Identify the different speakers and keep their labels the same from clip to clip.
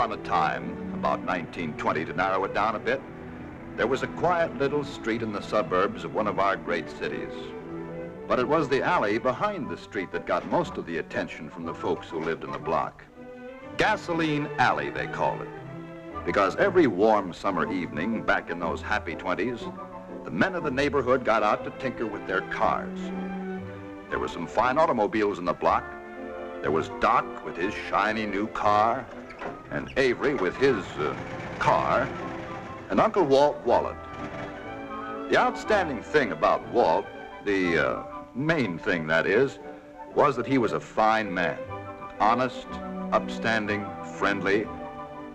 Speaker 1: upon a time, about 1920 to narrow it down a bit, there was a quiet little street in the suburbs of one of our great cities. But it was the alley behind the street that got most of the attention from the folks who lived in the block. Gasoline Alley, they called it, because every warm summer evening back in those happy 20s, the men of the neighborhood got out to tinker with their cars. There were some fine automobiles in the block. There was Doc with his shiny new car, and Avery with his car, and Uncle Walt Wallet. The outstanding thing about Walt, the main thing that is, was that he was a fine man, honest, upstanding, friendly,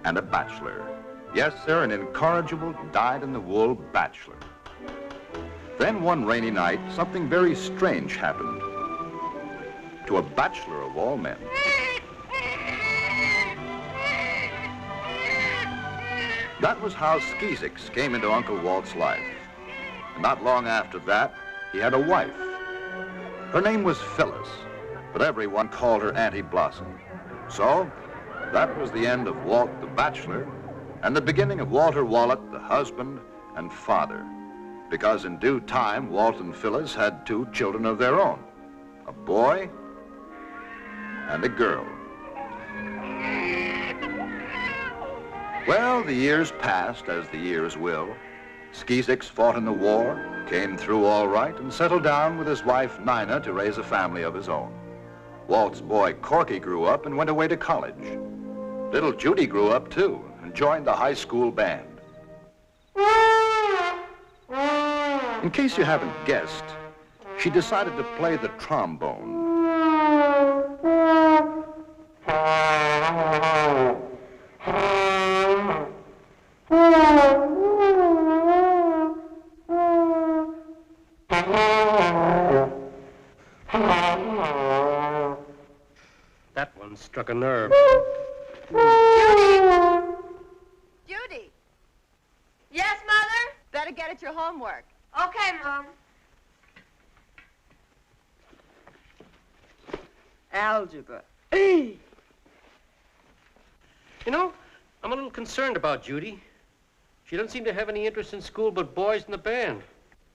Speaker 1: and a bachelor. Yes, sir, an incorrigible, dyed-in-the-wool bachelor. Then one rainy night, something very strange happened to a bachelor of all men. That was how Skeezicks came into Uncle Walt's life. And not long after that, he had a wife. Her name was Phyllis, but everyone called her Auntie Blossom. So, that was the end of Walt the bachelor, and the beginning of Walter Wallet, the husband and father. Because in due time, Walt and Phyllis had 2 children of their own, a boy and a girl. Well, the years passed as the years will. Skeezicks fought in the war, came through all right, and settled down with his wife, Nina, to raise a family of his own. Walt's boy, Corky, grew up and went away to college. Little Judy grew up, too, and joined the high school band. In case you haven't guessed, she decided to play the trombone.
Speaker 2: That one struck a nerve.
Speaker 3: Judy! Judy! Yes, Mother? Better get at your homework. Okay, Mom.
Speaker 4: Algebra.
Speaker 2: You know, I'm a little concerned about Judy. She doesn't seem to have any interest in school but boys in the band.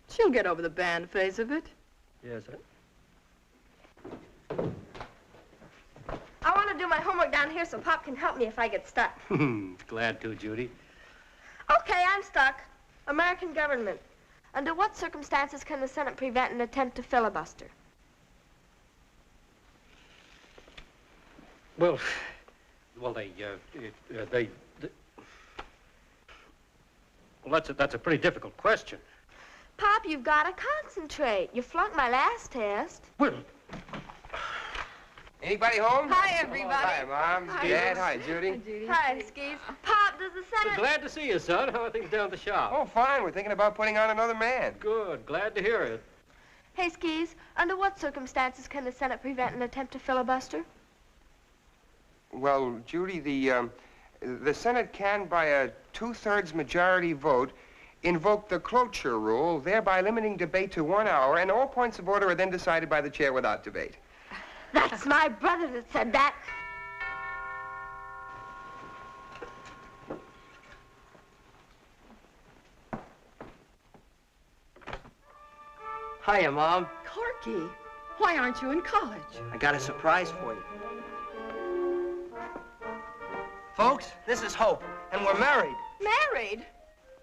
Speaker 4: She'll get over the band phase of it.
Speaker 2: Yes,
Speaker 3: I want to do my homework down here so Pop can help me if I get stuck.
Speaker 2: Glad to, Judy.
Speaker 3: Okay, I'm stuck. American government. Under what circumstances can the Senate prevent an attempt to filibuster?
Speaker 2: Well, well, that's a pretty difficult question.
Speaker 3: Pop, you've got to concentrate. You flunked my last test.
Speaker 2: Well,
Speaker 5: Anybody home?
Speaker 3: Hi, everybody.
Speaker 5: Hi, Mom.
Speaker 3: Hi.
Speaker 5: Dad. Hi, Judy.
Speaker 3: Hi, Skeez. Pop, does the Senate...
Speaker 2: glad to see you, son. How are things down at the shop?
Speaker 5: Oh, fine. We're thinking about putting on another man.
Speaker 2: Good. Glad to hear it.
Speaker 3: Hey, Skeez, under what circumstances can the Senate prevent an attempt to filibuster?
Speaker 5: Well, Judy, the Senate can, by a 2/3 majority vote, invoke the cloture rule, thereby limiting debate to 1 hour, and all points of order are then decided by the chair without debate.
Speaker 3: That's my brother that said that.
Speaker 6: Hiya, Mom.
Speaker 4: Corky, why aren't you in college?
Speaker 6: I got a surprise for you. Folks, this is Hope, and we're married.
Speaker 3: Married?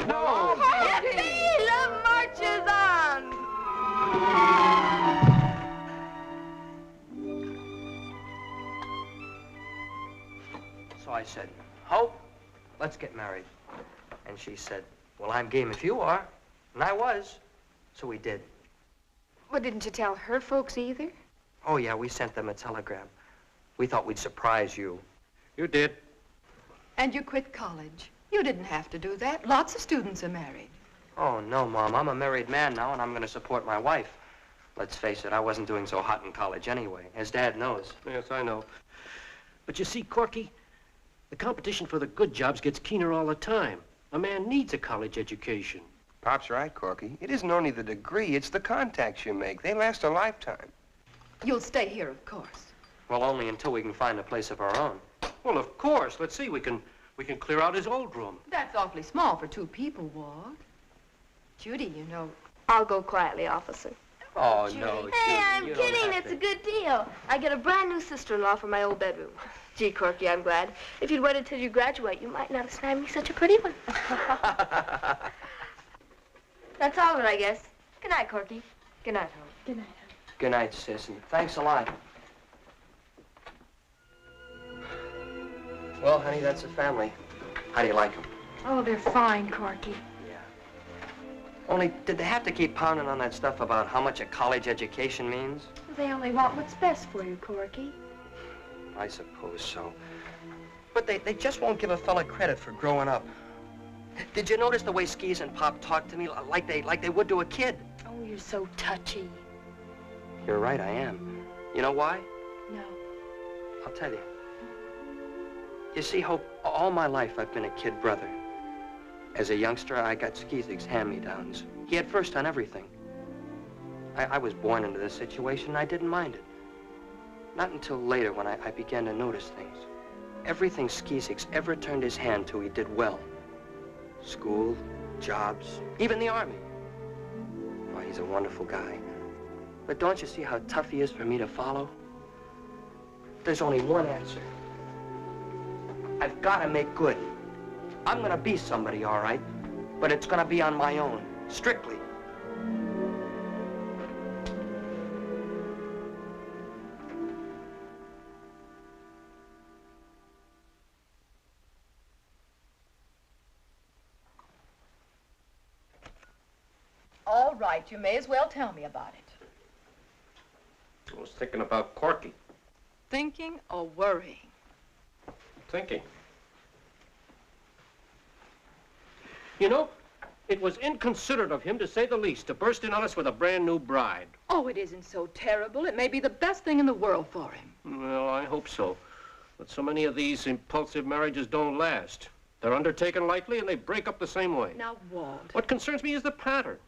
Speaker 5: No!
Speaker 3: Yippee! Love marches on!
Speaker 6: So I said, Hope, let's get married. And she said, well, I'm game if you are. And I was. So we did.
Speaker 3: Well, didn't you tell her folks either?
Speaker 6: Oh, yeah, we sent them a telegram. We thought we'd surprise you.
Speaker 2: You did.
Speaker 4: And you quit college. You didn't have to do that. Lots of students are married.
Speaker 6: Oh, no, Mom. I'm a married man now, and I'm going to support my wife. Let's face it, I wasn't doing so hot in college anyway, as Dad knows.
Speaker 2: Yes, I know. But you see, Corky, the competition for the good jobs gets keener all the time. A man needs a college education.
Speaker 5: Pop's right, Corky. It isn't only the degree, it's the contacts you make. They last a lifetime.
Speaker 4: You'll stay here, of course.
Speaker 6: Well, only until we can find a place of our own.
Speaker 2: Well, of course. Let's see. We can We can clear out his old room.
Speaker 4: That's awfully small for 2 people, Walt. Judy, you know.
Speaker 3: I'll go quietly, officer.
Speaker 6: Oh, no, Judy,
Speaker 3: Hey, I'm
Speaker 6: you don't
Speaker 3: kidding.
Speaker 6: have
Speaker 3: It's
Speaker 6: to.
Speaker 3: a good deal. I get a brand new sister-in-law for my old bedroom. Gee, Corky, I'm glad. If you'd waited till you graduate, you might not have snagged me such a pretty one. That's all of it, I guess. Good night, Corky. Good night, Home.
Speaker 4: Good night.
Speaker 6: Good night, sis, and thanks a lot. Well, honey, that's the family. How do you like them?
Speaker 4: Oh, they're fine, Corky.
Speaker 6: Yeah. Only, did they have to keep pounding on that stuff about how much a college education means?
Speaker 3: They only want what's best for you, Corky.
Speaker 6: I suppose so. But they just won't give a fella credit for growing up. Did you notice the way Skis and Pop talked to me like they would to a kid?
Speaker 3: Oh, you're so touchy.
Speaker 6: You're right, I am. You know why?
Speaker 3: No.
Speaker 6: I'll tell you. You see, Hope, all my life I've been a kid brother. As a youngster, I got Skizik's hand-me-downs. He had first on everything. I was born into this situation, and I didn't mind it. Not until later when I began to notice things. Everything Skizik's ever turned his hand to, he did well. School, jobs, even the Army. Oh, he's a wonderful guy. But don't you see how tough he is for me to follow? There's only one answer. I've got to make good. I'm going to be somebody, all right, but it's going to be on my own, strictly.
Speaker 4: All right, you may as well tell me about it.
Speaker 2: I was thinking about Corky.
Speaker 4: Thinking or worrying?
Speaker 2: Thinking. You know, it was inconsiderate of him, to say the least, to burst in on us with a brand new bride.
Speaker 4: Oh, it isn't so terrible. It may be the best thing in the world for him.
Speaker 2: Well, I hope so. But so many of these impulsive marriages don't last. They're undertaken lightly and they break up the same way.
Speaker 4: Now, Walt.
Speaker 2: What concerns me is the pattern.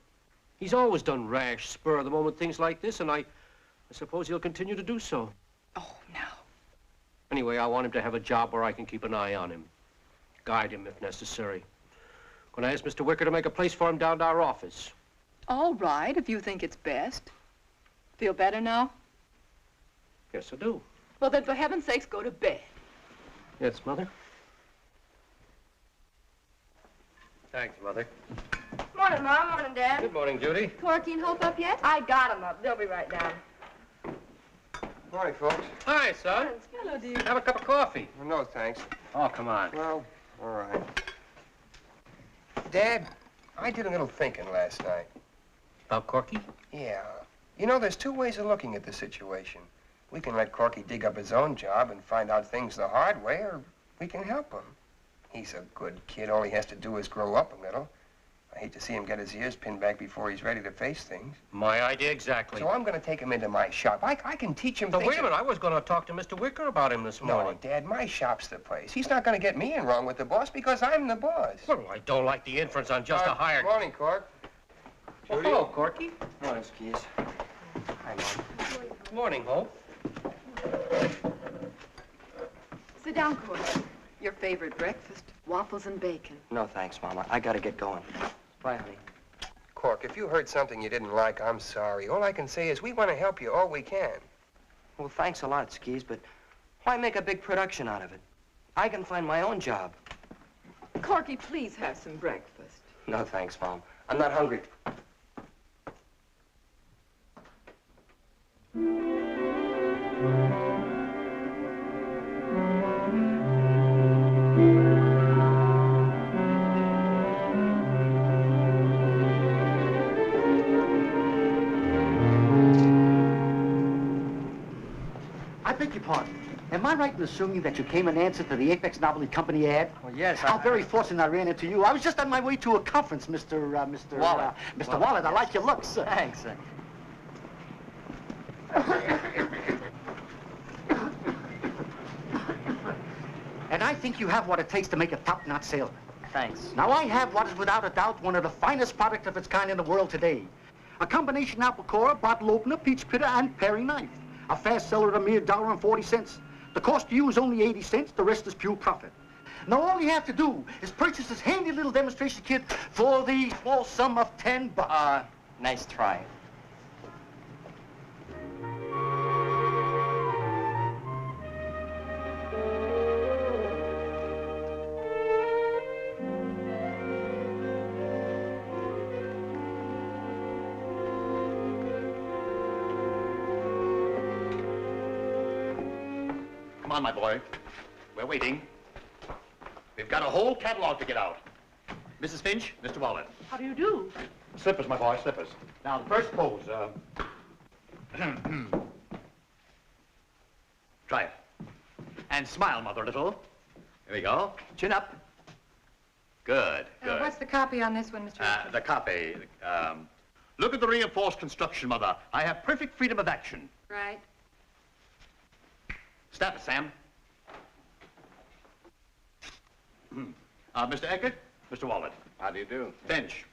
Speaker 2: He's always done rash, spur-of-the-moment things like this, and I suppose he'll continue to do so.
Speaker 4: Oh, now.
Speaker 2: Anyway, I want him to have a job where I can keep an eye on him. Guide him if necessary. Going to ask Mr. Wicker to make a place for him down to our office.
Speaker 4: All right, if you think it's best. Feel better now?
Speaker 2: Yes, I do.
Speaker 4: Well, then, for heaven's sakes, go to bed.
Speaker 2: Yes, Mother? Thanks, Mother.
Speaker 3: Morning, Mom. Morning, Dad.
Speaker 2: Good morning, Judy.
Speaker 4: Corky and Hope up yet?
Speaker 3: I got 'em up. They'll be right down.
Speaker 5: Morning, folks.
Speaker 2: Hi, son.
Speaker 4: Hello, dear.
Speaker 2: Have a cup of coffee.
Speaker 5: Well, no, thanks.
Speaker 2: Oh, come on.
Speaker 5: Well, all right. Dad, I did a little thinking last night.
Speaker 2: About Corky?
Speaker 5: Yeah. You know, there's 2 ways of looking at the situation. We can let Corky dig up his own job and find out things the hard way, or we can help him. He's a good kid. All he has to do is grow up a little. I hate to see him get his ears pinned back before he's ready to face things.
Speaker 2: My idea exactly.
Speaker 5: So I'm going to take him into my shop. I can teach him
Speaker 2: But
Speaker 5: things.
Speaker 2: wait a minute. I was going to talk to Mr. Wicker about him this
Speaker 5: No,
Speaker 2: morning.
Speaker 5: Dad, my shop's the place. He's not going to get me in wrong with the boss because I'm the boss.
Speaker 2: Well, I don't like the inference on just a hired...
Speaker 5: Morning, Cork.
Speaker 2: Well, hello, Corky.
Speaker 6: Morning, Skis. Hi, Mom.
Speaker 2: Morning, Hope.
Speaker 4: Sit down, Corky. Your favorite breakfast, waffles and bacon.
Speaker 6: No, thanks, Mama. I got to get going. Bye, honey.
Speaker 5: Cork, if you heard something you didn't like, I'm sorry. All I can say is we want to help you all we can.
Speaker 6: Well, thanks a lot, Skis, but why make a big production out of it? I can find my own job.
Speaker 4: Corky, please have some breakfast.
Speaker 6: No, thanks, Mom. I'm not hungry.
Speaker 7: I beg your pardon. Am I right in assuming that you came in answer to the Apex Novelty Company ad?
Speaker 6: Well, yes,
Speaker 7: How very fortunate I ran into you. I was just on my way to a conference, Mr.
Speaker 6: Wallet.
Speaker 7: Mr. Wallet, I like your looks.
Speaker 6: Thanks.
Speaker 7: And I think you have what it takes to make a top-notch salesman.
Speaker 6: Thanks.
Speaker 7: Now, I have what is without a doubt one of the finest products of its kind in the world today. A combination apple corer, bottle opener, peach pitter, and paring knife. A fast seller at a mere $1.40. The cost to you is only 80 cents. The rest is pure profit. Now all you have to do is purchase this handy little demonstration kit for the small sum of $10.
Speaker 6: Nice try.
Speaker 8: Come on, my boy. We're waiting. We've got a whole catalog to get out. Mrs. Finch, Mr. Wallet.
Speaker 4: How do you do?
Speaker 8: Slippers, my boy, slippers. Now, the first pose, try it. And smile, mother, a little. Here we go. Chin up. Good, good.
Speaker 4: What's the copy on this one, Mr. Richards?
Speaker 8: The copy. Look at the reinforced construction, mother. I have perfect freedom of action.
Speaker 4: Right.
Speaker 8: Snap it, Sam. Mr. Eckert, Mr. Wallet.
Speaker 1: How do you do?
Speaker 8: Finch.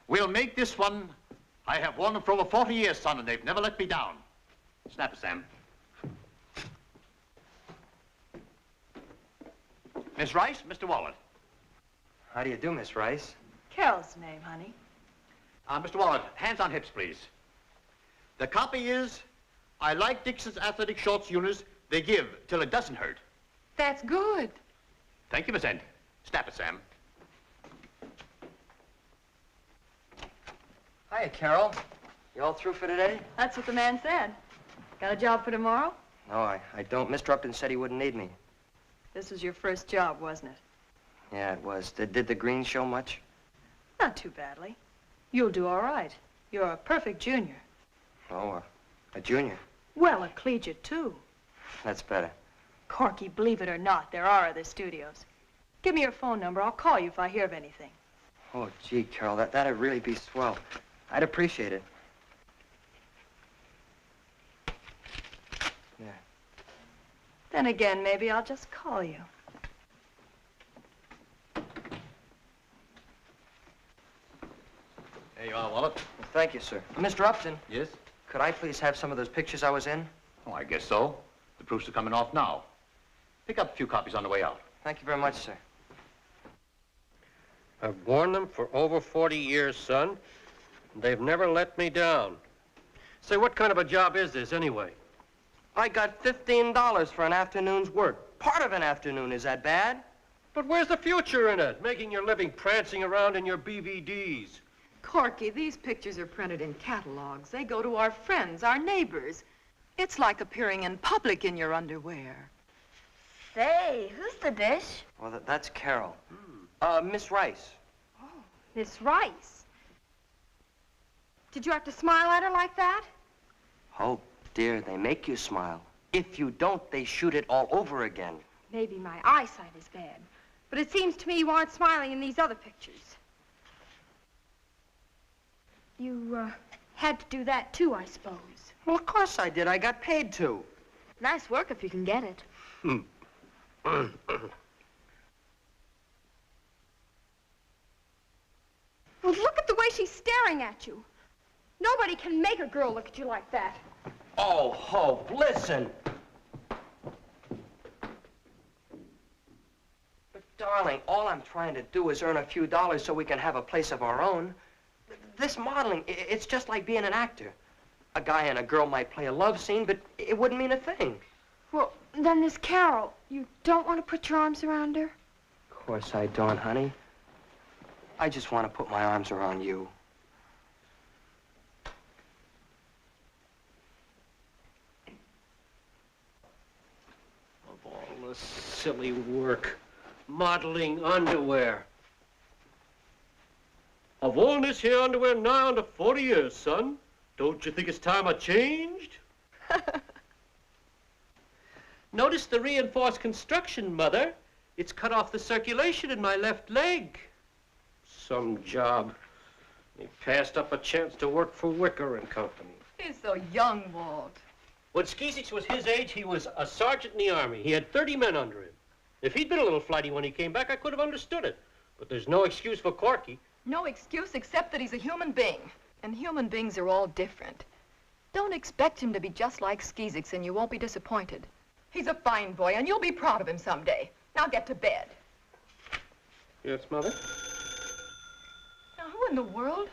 Speaker 8: We'll make this one. I have worn them for over 40 years, son, and they've never let me down. Snap it, Sam. Miss Rice, Mr. Wallet.
Speaker 6: How do you do, Miss Rice?
Speaker 4: Carol's name, honey.
Speaker 8: Mr. Wallet, hands on hips, please. The copy is, I like Dixon's athletic shorts, Eunice. They give till it doesn't hurt.
Speaker 4: That's good.
Speaker 8: Thank you, Miss End. Snap it, Sam.
Speaker 6: Hiya, Carol. You all through for today?
Speaker 3: That's what the man said. Got a job for tomorrow?
Speaker 6: No, I don't. Mr. Upton said he wouldn't need me.
Speaker 3: This was your first job, wasn't it?
Speaker 6: Yeah, it was. Did the Green show much?
Speaker 3: Not too badly. You'll do all right. You're a perfect junior.
Speaker 6: Oh, a junior.
Speaker 3: Well, a collegiate, too.
Speaker 6: That's better.
Speaker 3: Corky, believe it or not, there are other studios. Give me your phone number. I'll call you if I hear of anything.
Speaker 6: Oh, gee, Carol, that'd really be swell. I'd appreciate it. Yeah.
Speaker 3: Then again, maybe I'll just call you.
Speaker 8: There you are, Wallet.
Speaker 6: Well, thank you, sir. Mr. Upton,
Speaker 8: Yes?
Speaker 6: could I please have some of those pictures I was in?
Speaker 8: Oh, I guess so. The proofs are coming off now. Pick up a few copies on the way out.
Speaker 6: Thank you very much, sir.
Speaker 2: I've worn them for over 40 years, son. And they've never let me down. Say, what kind of a job is this, anyway?
Speaker 6: I got $15 for an afternoon's work. Part of an afternoon, is that bad?
Speaker 2: But where's the future in it? Making your living prancing around in your BVDs.
Speaker 4: Corky, these pictures are printed in catalogs. They go to our friends, our neighbors. It's like appearing in public in your underwear.
Speaker 3: Say, who's the dish?
Speaker 6: Well, that's Carol. Miss Rice.
Speaker 3: Miss Rice. Did you have to smile at her like that?
Speaker 6: Oh, dear, they make you smile. If you don't, they shoot it all over again.
Speaker 3: Maybe my eyesight is bad, but it seems to me you aren't smiling in these other pictures. You, had to do that too, I suppose.
Speaker 6: Well, of course I did. I got paid to.
Speaker 3: Nice work if you can get it. Well, look at the way she's staring at you. Nobody can make a girl look at you like that.
Speaker 6: Oh, Hope, listen. But, darling, all I'm trying to do is earn a few dollars so we can have a place of our own. This modeling, it's just like being an actor. A guy and a girl might play a love scene, but it wouldn't mean a thing.
Speaker 3: Well, then this Carol, you don't want to put your arms around her?
Speaker 6: Of course I don't, honey. I just want to put my arms around you.
Speaker 2: Of all the silly work. Modeling underwear. I've worn this here underwear nigh on to 40 years, son. Don't you think it's time I changed? Notice the reinforced construction, Mother. It's cut off the circulation in my left leg. Some job. He passed up a chance to work for Wicker and Company.
Speaker 4: He's so young, Walt.
Speaker 2: When Skeezix was his age, he was a sergeant in the Army. He had 30 men under him. If he'd been a little flighty when he came back, I could have understood it. But there's no excuse for Corky.
Speaker 4: No excuse except that he's a human being. And human beings are all different. Don't expect him to be just like Skeezix and you won't be disappointed. He's a fine boy, and you'll be proud of him someday. Now get to bed.
Speaker 2: Yes, Mother?
Speaker 4: Now, who in the world?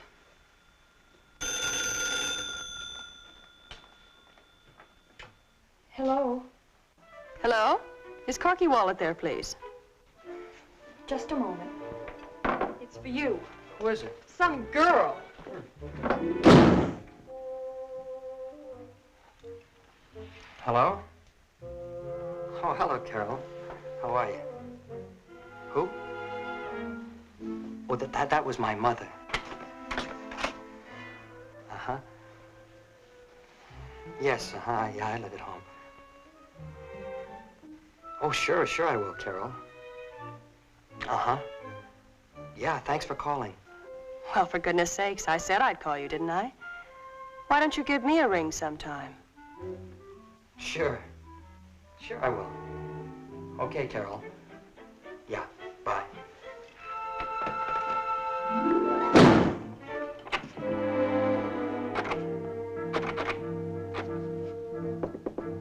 Speaker 3: Hello.
Speaker 9: Hello? Is Corky Wallet there, please?
Speaker 3: Just a moment. It's for you.
Speaker 6: Who is it?
Speaker 3: Some girl.
Speaker 6: Hello? Oh, hello, Carol. How are you? Who? Oh, that was my mother. Uh-huh. Yes, uh-huh, yeah, I live at home. Oh, sure I will, Carol. Uh-huh. Yeah, thanks for calling.
Speaker 9: Well, for goodness sakes, I said I'd call you, didn't I? Why don't you give me a ring sometime?
Speaker 6: Sure. Sure I will. Okay, Carol. Yeah, bye.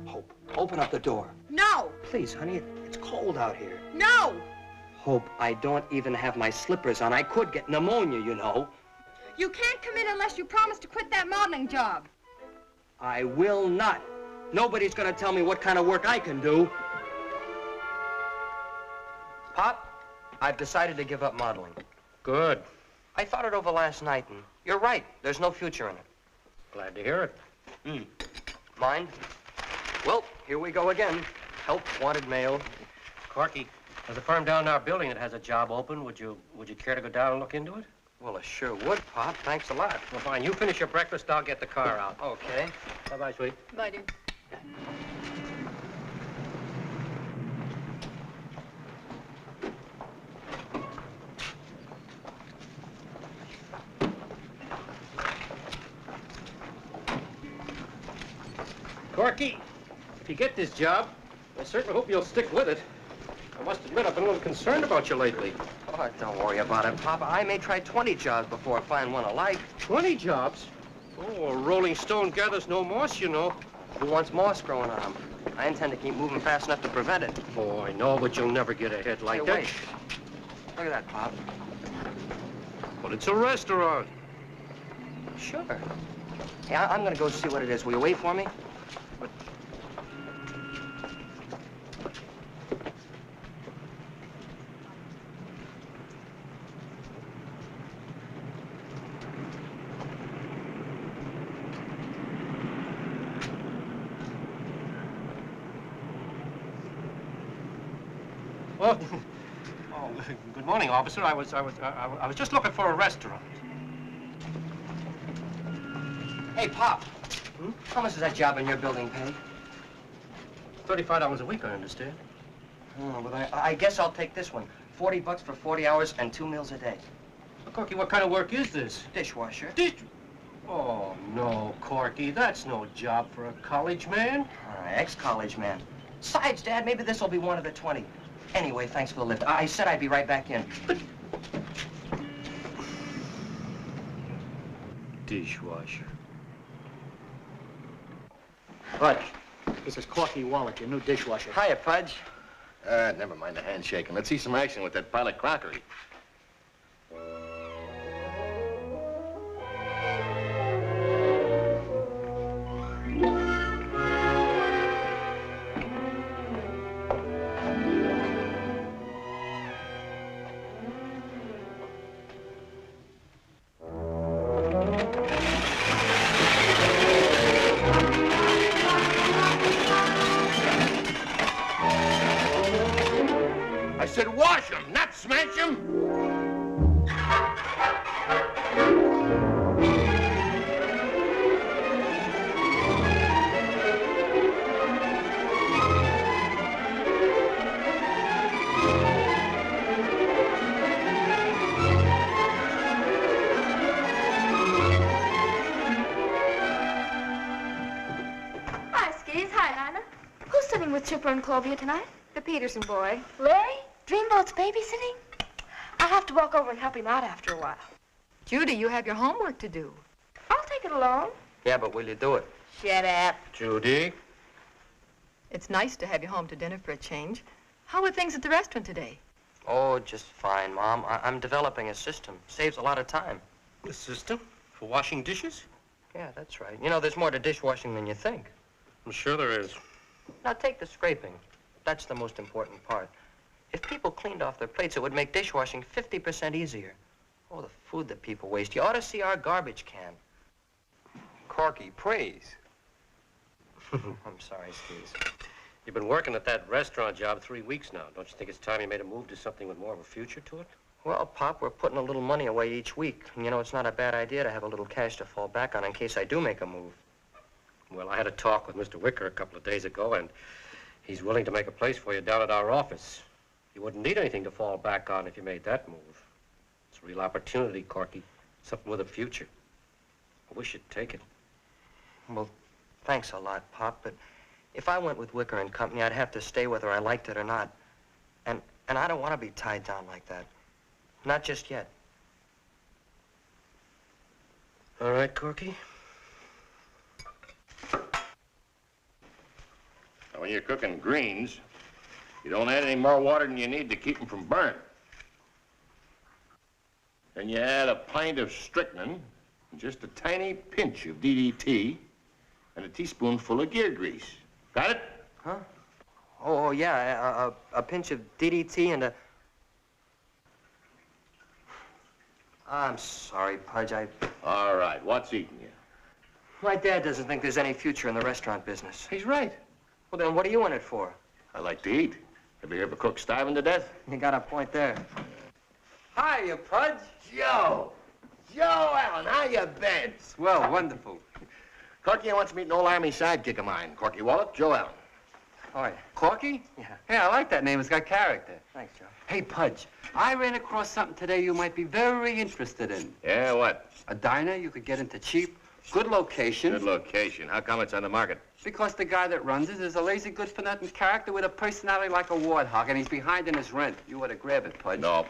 Speaker 6: Hope, open up the door.
Speaker 3: No!
Speaker 6: Please, honey, it's cold out here.
Speaker 3: No!
Speaker 6: Hope, I don't even have my slippers on. I could get pneumonia, you know.
Speaker 3: You can't come in unless you promise to quit that modeling job.
Speaker 6: I will not. Nobody's gonna tell me what kind of work I can do. Pop, I've decided to give up modeling.
Speaker 2: Good.
Speaker 6: I thought it over last night, and you're right. There's no future in it.
Speaker 2: Glad to hear it.
Speaker 6: Mind? Well, here we go again. Help, wanted mail.
Speaker 2: Corky, there's a firm down in our building that has a job open. Would you care to go down and look into it?
Speaker 6: Well, I sure would, Pop. Thanks a lot.
Speaker 2: Well, fine. You finish your breakfast, I'll get the car out.
Speaker 6: Okay.
Speaker 2: Bye-bye, sweet.
Speaker 4: Bye, dear.
Speaker 2: Corky, if you get this job, I certainly hope you'll stick with it. I must admit, I've been a little concerned about you lately.
Speaker 6: Oh, don't worry about it, Papa. I may try 20 jobs before I find one I like.
Speaker 2: 20 jobs? Oh, a rolling stone gathers no moss, you know.
Speaker 6: Who wants moss growing on them? I intend to keep moving fast enough to prevent it.
Speaker 2: Oh, I know, but you'll never get ahead like
Speaker 6: Hey,
Speaker 2: that.
Speaker 6: wait. Look at that, Pop.
Speaker 2: But it's a restaurant.
Speaker 6: Sure. Hey, I'm gonna go see what it is. Will you wait for me?
Speaker 2: Oh, good morning, officer. I was just looking for a restaurant.
Speaker 6: Hey, Pop. How much does that job in your building pay?
Speaker 2: $35 a week, I understand.
Speaker 6: Oh, but I guess I'll take this one. $40 for 40 hours and 2 meals a day.
Speaker 2: Corky, what kind of work is this?
Speaker 6: Dishwasher.
Speaker 2: Oh, no, Corky. That's no job for a college man.
Speaker 6: Ex-college man. Besides, Dad, maybe this will be one of the 20. Anyway, thanks for the lift. I said I'd be right back in.
Speaker 2: Dishwasher.
Speaker 7: Bud, this is Corky Wallet, your new dishwasher.
Speaker 6: Hiya, Pudge.
Speaker 8: Never mind the handshaking. Let's see some action with that pile of crockery. I said wash them, not smash them.
Speaker 3: Hi, Skis. Hi, Nana. Who's sitting with Chipper and Clovia tonight?
Speaker 4: The Peterson boy.
Speaker 3: Larry? Dreamboat's babysitting? I'll have to walk over and help him out after a while.
Speaker 4: Judy, you have your homework to do.
Speaker 3: I'll take it along.
Speaker 6: Yeah, but will you do it?
Speaker 3: Shut up.
Speaker 2: Judy?
Speaker 4: It's nice to have you home to dinner for a change. How are things at the restaurant today?
Speaker 6: Oh, just fine, Mom. I'm developing a system. Saves a lot of time.
Speaker 2: A system for washing dishes?
Speaker 6: Yeah, that's right. You know, there's more to dishwashing than you think.
Speaker 2: I'm sure there is.
Speaker 6: Now, take the scraping. That's the most important part. If people cleaned off their plates, it would make dishwashing 50% easier. Oh, the food that people waste. You ought to see our garbage can.
Speaker 5: Corky, praise.
Speaker 6: I'm sorry, Skis.
Speaker 2: You've been working at that restaurant job 3 weeks now. Don't you think it's time you made a move to something with more of a future to it?
Speaker 6: Well, Pop, we're putting a little money away each week. And you know, it's not a bad idea to have a little cash to fall back on in case I do make a move.
Speaker 2: Well, I had a talk with Mr. Wicker a couple of days ago, and he's willing to make a place for you down at our office. You wouldn't need anything to fall back on if you made that move. It's a real opportunity, Corky. Something with a future. I wish you'd take it.
Speaker 6: Well, thanks a lot, Pop, but if I went with Wicker and Company, I'd have to stay whether I liked it or not. And I don't want to be tied down like that. Not just yet.
Speaker 2: All right, Corky.
Speaker 10: Now, when you're cooking greens, you don't add any more water than you need to keep them from burning. Then you add a pint of strychnine, and just a tiny pinch of DDT, and a teaspoonful of gear grease. Got it?
Speaker 6: Huh? Oh yeah, a pinch of DDT and a... I'm sorry, Pudge,
Speaker 10: All right, what's eating you?
Speaker 6: My dad doesn't think there's any future in the restaurant business.
Speaker 10: He's right.
Speaker 6: Well, then what are you in it for?
Speaker 10: I like to eat. Ever hear of a cook starving to death?
Speaker 6: You got a point there.
Speaker 11: Hiya, Pudge.
Speaker 10: Joe! Joe Allen, how you been?
Speaker 11: Swell, wonderful.
Speaker 10: Corky wants to meet an old Army sidekick of mine. Corky Wallop, Joe Allen.
Speaker 6: Oh, yeah.
Speaker 11: Corky?
Speaker 6: Yeah.
Speaker 11: Yeah, I like that name. It's got character.
Speaker 6: Thanks, Joe.
Speaker 11: Hey, Pudge, I ran across something today you might be very interested in.
Speaker 10: Yeah, what?
Speaker 11: A diner you could get into cheap, good location.
Speaker 10: Good location. How come it's on the market?
Speaker 11: Because the guy that runs it is a lazy, good-for-nothing character with a personality like a warthog, and he's behind in his rent. You ought to grab it, Pudge.
Speaker 10: No.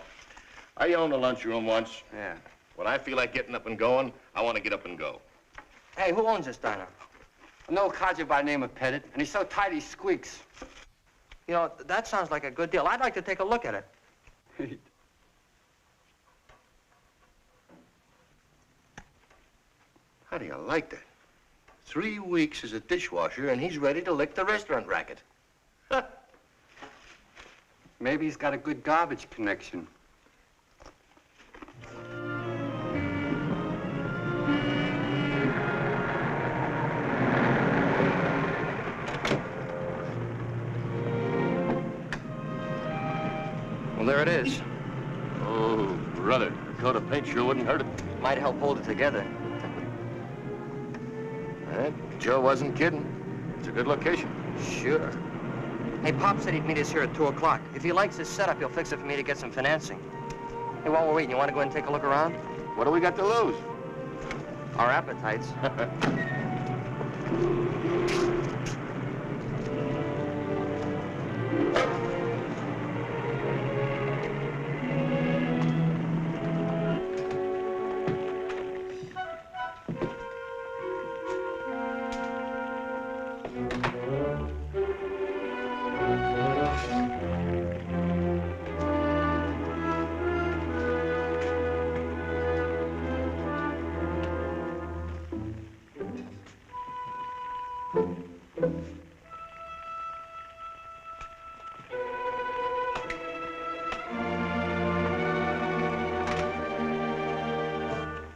Speaker 10: I owned a lunchroom once.
Speaker 11: Yeah.
Speaker 10: When I feel like getting up and going, I want to get up and go.
Speaker 6: Hey, who owns this diner?
Speaker 11: An old codger by the name of Pettit, and he's so tight he squeaks.
Speaker 6: You know, that sounds like a good deal. I'd like to take a look at it.
Speaker 10: How do you like that? 3 weeks as a dishwasher, and he's ready to lick the restaurant racket.
Speaker 11: Maybe he's got a good garbage connection.
Speaker 6: Well, there it is.
Speaker 10: Oh, brother, a coat of paint sure wouldn't hurt it.
Speaker 6: Might help hold it together.
Speaker 10: Joe wasn't kidding. It's a good location.
Speaker 6: Sure. Hey, Pop said he'd meet us here at 2 o'clock. If he likes this setup, he'll fix it for me to get some financing. Hey, while we're waiting, you want to go ahead and take a look around?
Speaker 10: What do we got to lose?
Speaker 6: Our appetites.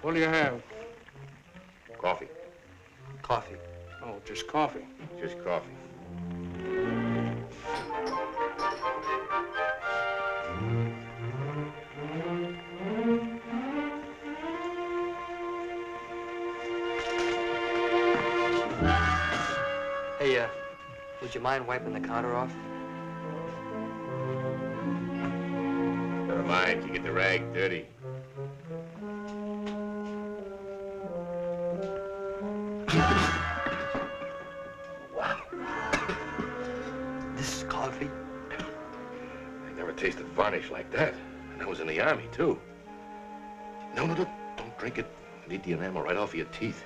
Speaker 11: What do you have?
Speaker 10: Coffee.
Speaker 6: Coffee.
Speaker 11: Oh, just coffee.
Speaker 10: Just coffee.
Speaker 6: Hey, would you mind wiping the counter off?
Speaker 10: Never mind, you get the rag dirty.
Speaker 6: Wow. This is coffee?
Speaker 10: I never tasted varnish like that. And I was in the Army, too. No, don't drink it. It'll eat the enamel right off of your teeth.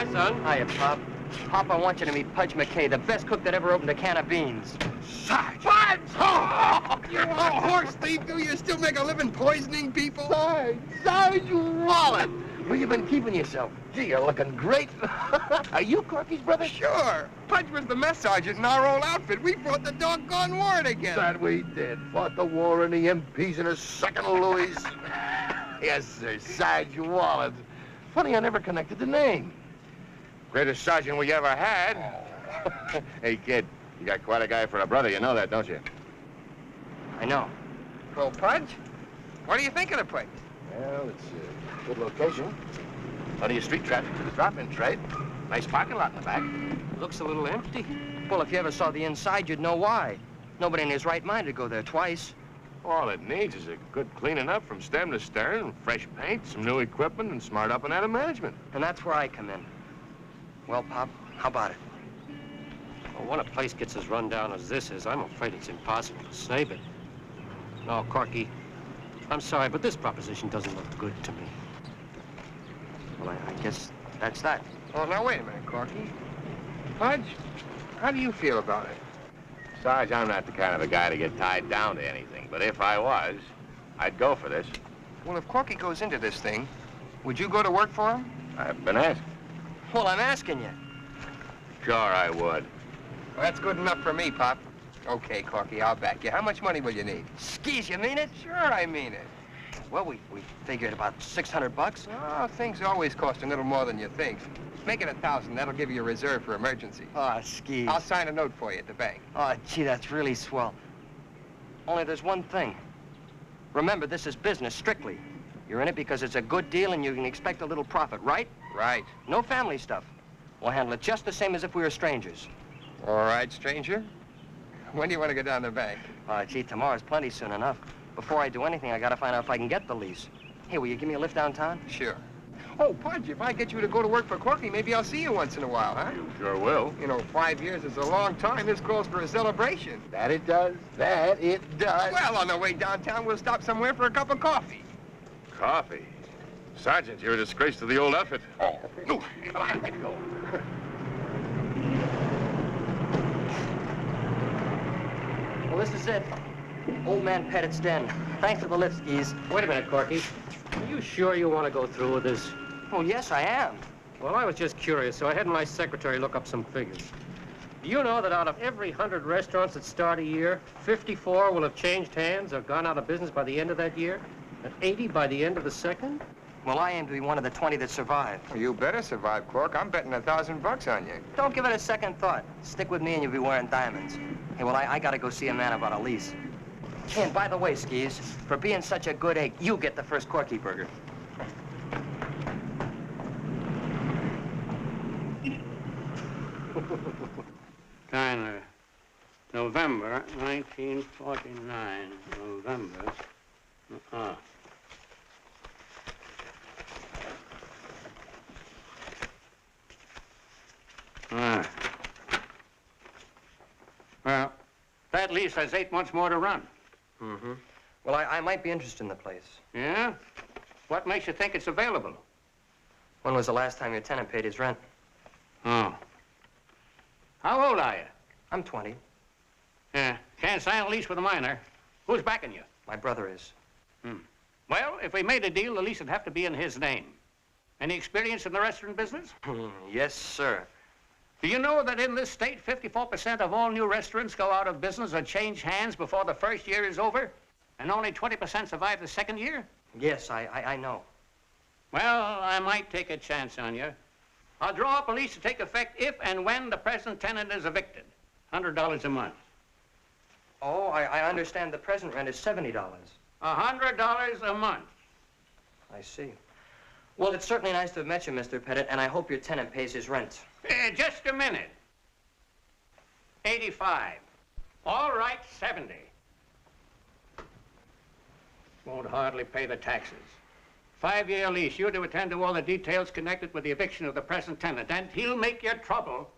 Speaker 2: Hi, son.
Speaker 6: Hiya, Pop. Pop, I want you to meet Pudge McKay, the best cook that ever opened a can of beans.
Speaker 5: Sarge! Pudge! Oh, you old horse thief! Do you still make a living poisoning people?
Speaker 10: Sarge Wallet! Where you been keeping yourself? Gee, you're looking great. Are you Corky's brother?
Speaker 5: Sure. Pudge was the mess sergeant in our old outfit. We fought the doggone war together.
Speaker 10: That we did. Fought the war in the MPs in a second Louis. Yes, sir, Sarge Wallet. Funny, I never connected the name.
Speaker 5: Greatest sergeant we ever had.
Speaker 1: Hey, kid, you got quite a guy for a brother. You know that, don't you?
Speaker 6: I know.
Speaker 5: Well, Pudge, what do you think of the place?
Speaker 10: Well, it's a good location. Plenty of street traffic to the drop-in trade. Nice parking lot in the back.
Speaker 2: Looks a little empty.
Speaker 6: Well, if you ever saw the inside, you'd know why. Nobody in his right mind would go there twice.
Speaker 10: All it needs is a good cleaning up from stem to stern, fresh paint, some new equipment, and smart up and out of management.
Speaker 6: And that's where I come in. Well, Pop, how about it?
Speaker 2: Well, when a place gets as run down as this is, I'm afraid it's impossible to save it. No, Corky, I'm sorry, but this proposition doesn't look good to me.
Speaker 6: Well, I guess that's that.
Speaker 5: Oh, now, wait a minute, Corky. Pudge, how do you feel about it?
Speaker 10: Sarge, I'm not the kind of a guy to get tied down to anything, but if I was, I'd go for this.
Speaker 5: Well, if Corky goes into this thing, would you go to work for him?
Speaker 10: I've been asked.
Speaker 6: Well, I'm asking you.
Speaker 10: Sure I would.
Speaker 5: Well, that's good enough for me, Pop. Okay, Corky, I'll back you. How much money will you need?
Speaker 6: Skis, you mean it?
Speaker 5: Sure, I mean it.
Speaker 6: Well, we figured about $600.
Speaker 5: Oh, things always cost a little more than you think. Make it 1,000. That'll give you a reserve for emergency.
Speaker 6: Oh, skis.
Speaker 5: I'll sign a note for you at the bank.
Speaker 6: Oh, gee, that's really swell. Only there's one thing. Remember, this is business, strictly. You're in it because it's a good deal and you can expect a little profit, right?
Speaker 5: Right.
Speaker 6: No family stuff. We'll handle it just the same as if we were strangers.
Speaker 5: All right, stranger. When do you want to go down to the bank?
Speaker 6: Oh, gee, tomorrow's plenty soon enough. Before I do anything, I gotta find out if I can get the lease. Hey, will you give me a lift downtown?
Speaker 5: Sure. Oh, Pudge, if I get you to go to work for Corky, maybe I'll see you once in a while, huh?
Speaker 10: You sure will.
Speaker 5: You know, 5 years is a long time. This calls for a celebration.
Speaker 10: That it does. That it does.
Speaker 5: Well, on the way downtown, we'll stop somewhere for a cup of coffee.
Speaker 10: Coffee? Sergeant, you're a disgrace to the old outfit. Oh, no. Come on, let's go.
Speaker 6: Well, this is it. Old Man Pettit's den. Thanks for the lift, skis.
Speaker 2: Wait a minute, Corky. Are you sure you want to go through with this?
Speaker 6: Oh, yes, I am.
Speaker 2: Well, I was just curious, so I had my secretary look up some figures. Do you know that out of every 100 restaurants that start a year, 54 will have changed hands or gone out of business by the end of that year? And 80 by the end of the second?
Speaker 6: Well, I aim to be one of the 20 that survive.
Speaker 5: Well, you better survive, Cork. I'm betting $1,000 on you.
Speaker 6: Don't give it a second thought. Stick with me and you'll be wearing diamonds. Hey, well, I gotta go see a man about a lease. And by the way, Skis, for being such a good egg, you get the first Corky burger.
Speaker 11: Tyler, November 1949. November. Well, that lease has 8 months more to run.
Speaker 6: Mm-hmm. Well, I might be interested in the place.
Speaker 11: Yeah? What makes you think it's available?
Speaker 6: When was the last time your tenant paid his rent?
Speaker 11: Oh. How old are you?
Speaker 6: I'm 20.
Speaker 11: Yeah. Can't sign a lease with a minor. Who's backing you?
Speaker 6: My brother is.
Speaker 11: Well, if we made a deal, the lease would have to be in his name. Any experience in the restaurant business?
Speaker 6: Yes, sir.
Speaker 11: Do you know that in this state, 54% of all new restaurants go out of business or change hands before the first year is over? And only 20% survive the second year?
Speaker 6: Yes, I know.
Speaker 11: Well, I might take a chance on you. I'll draw up a lease to take effect if and when the present tenant is evicted. $100 a month.
Speaker 6: Oh, I understand the present rent is $70.
Speaker 11: $100 a month.
Speaker 6: I see. Well, it's certainly nice to have met you, Mr. Pettit, and I hope your tenant pays his rent.
Speaker 11: Just a minute. 85. All right, 70. Won't hardly pay the taxes. 5-year lease. You're to attend to all the details connected with the eviction of the present tenant, and he'll make you trouble.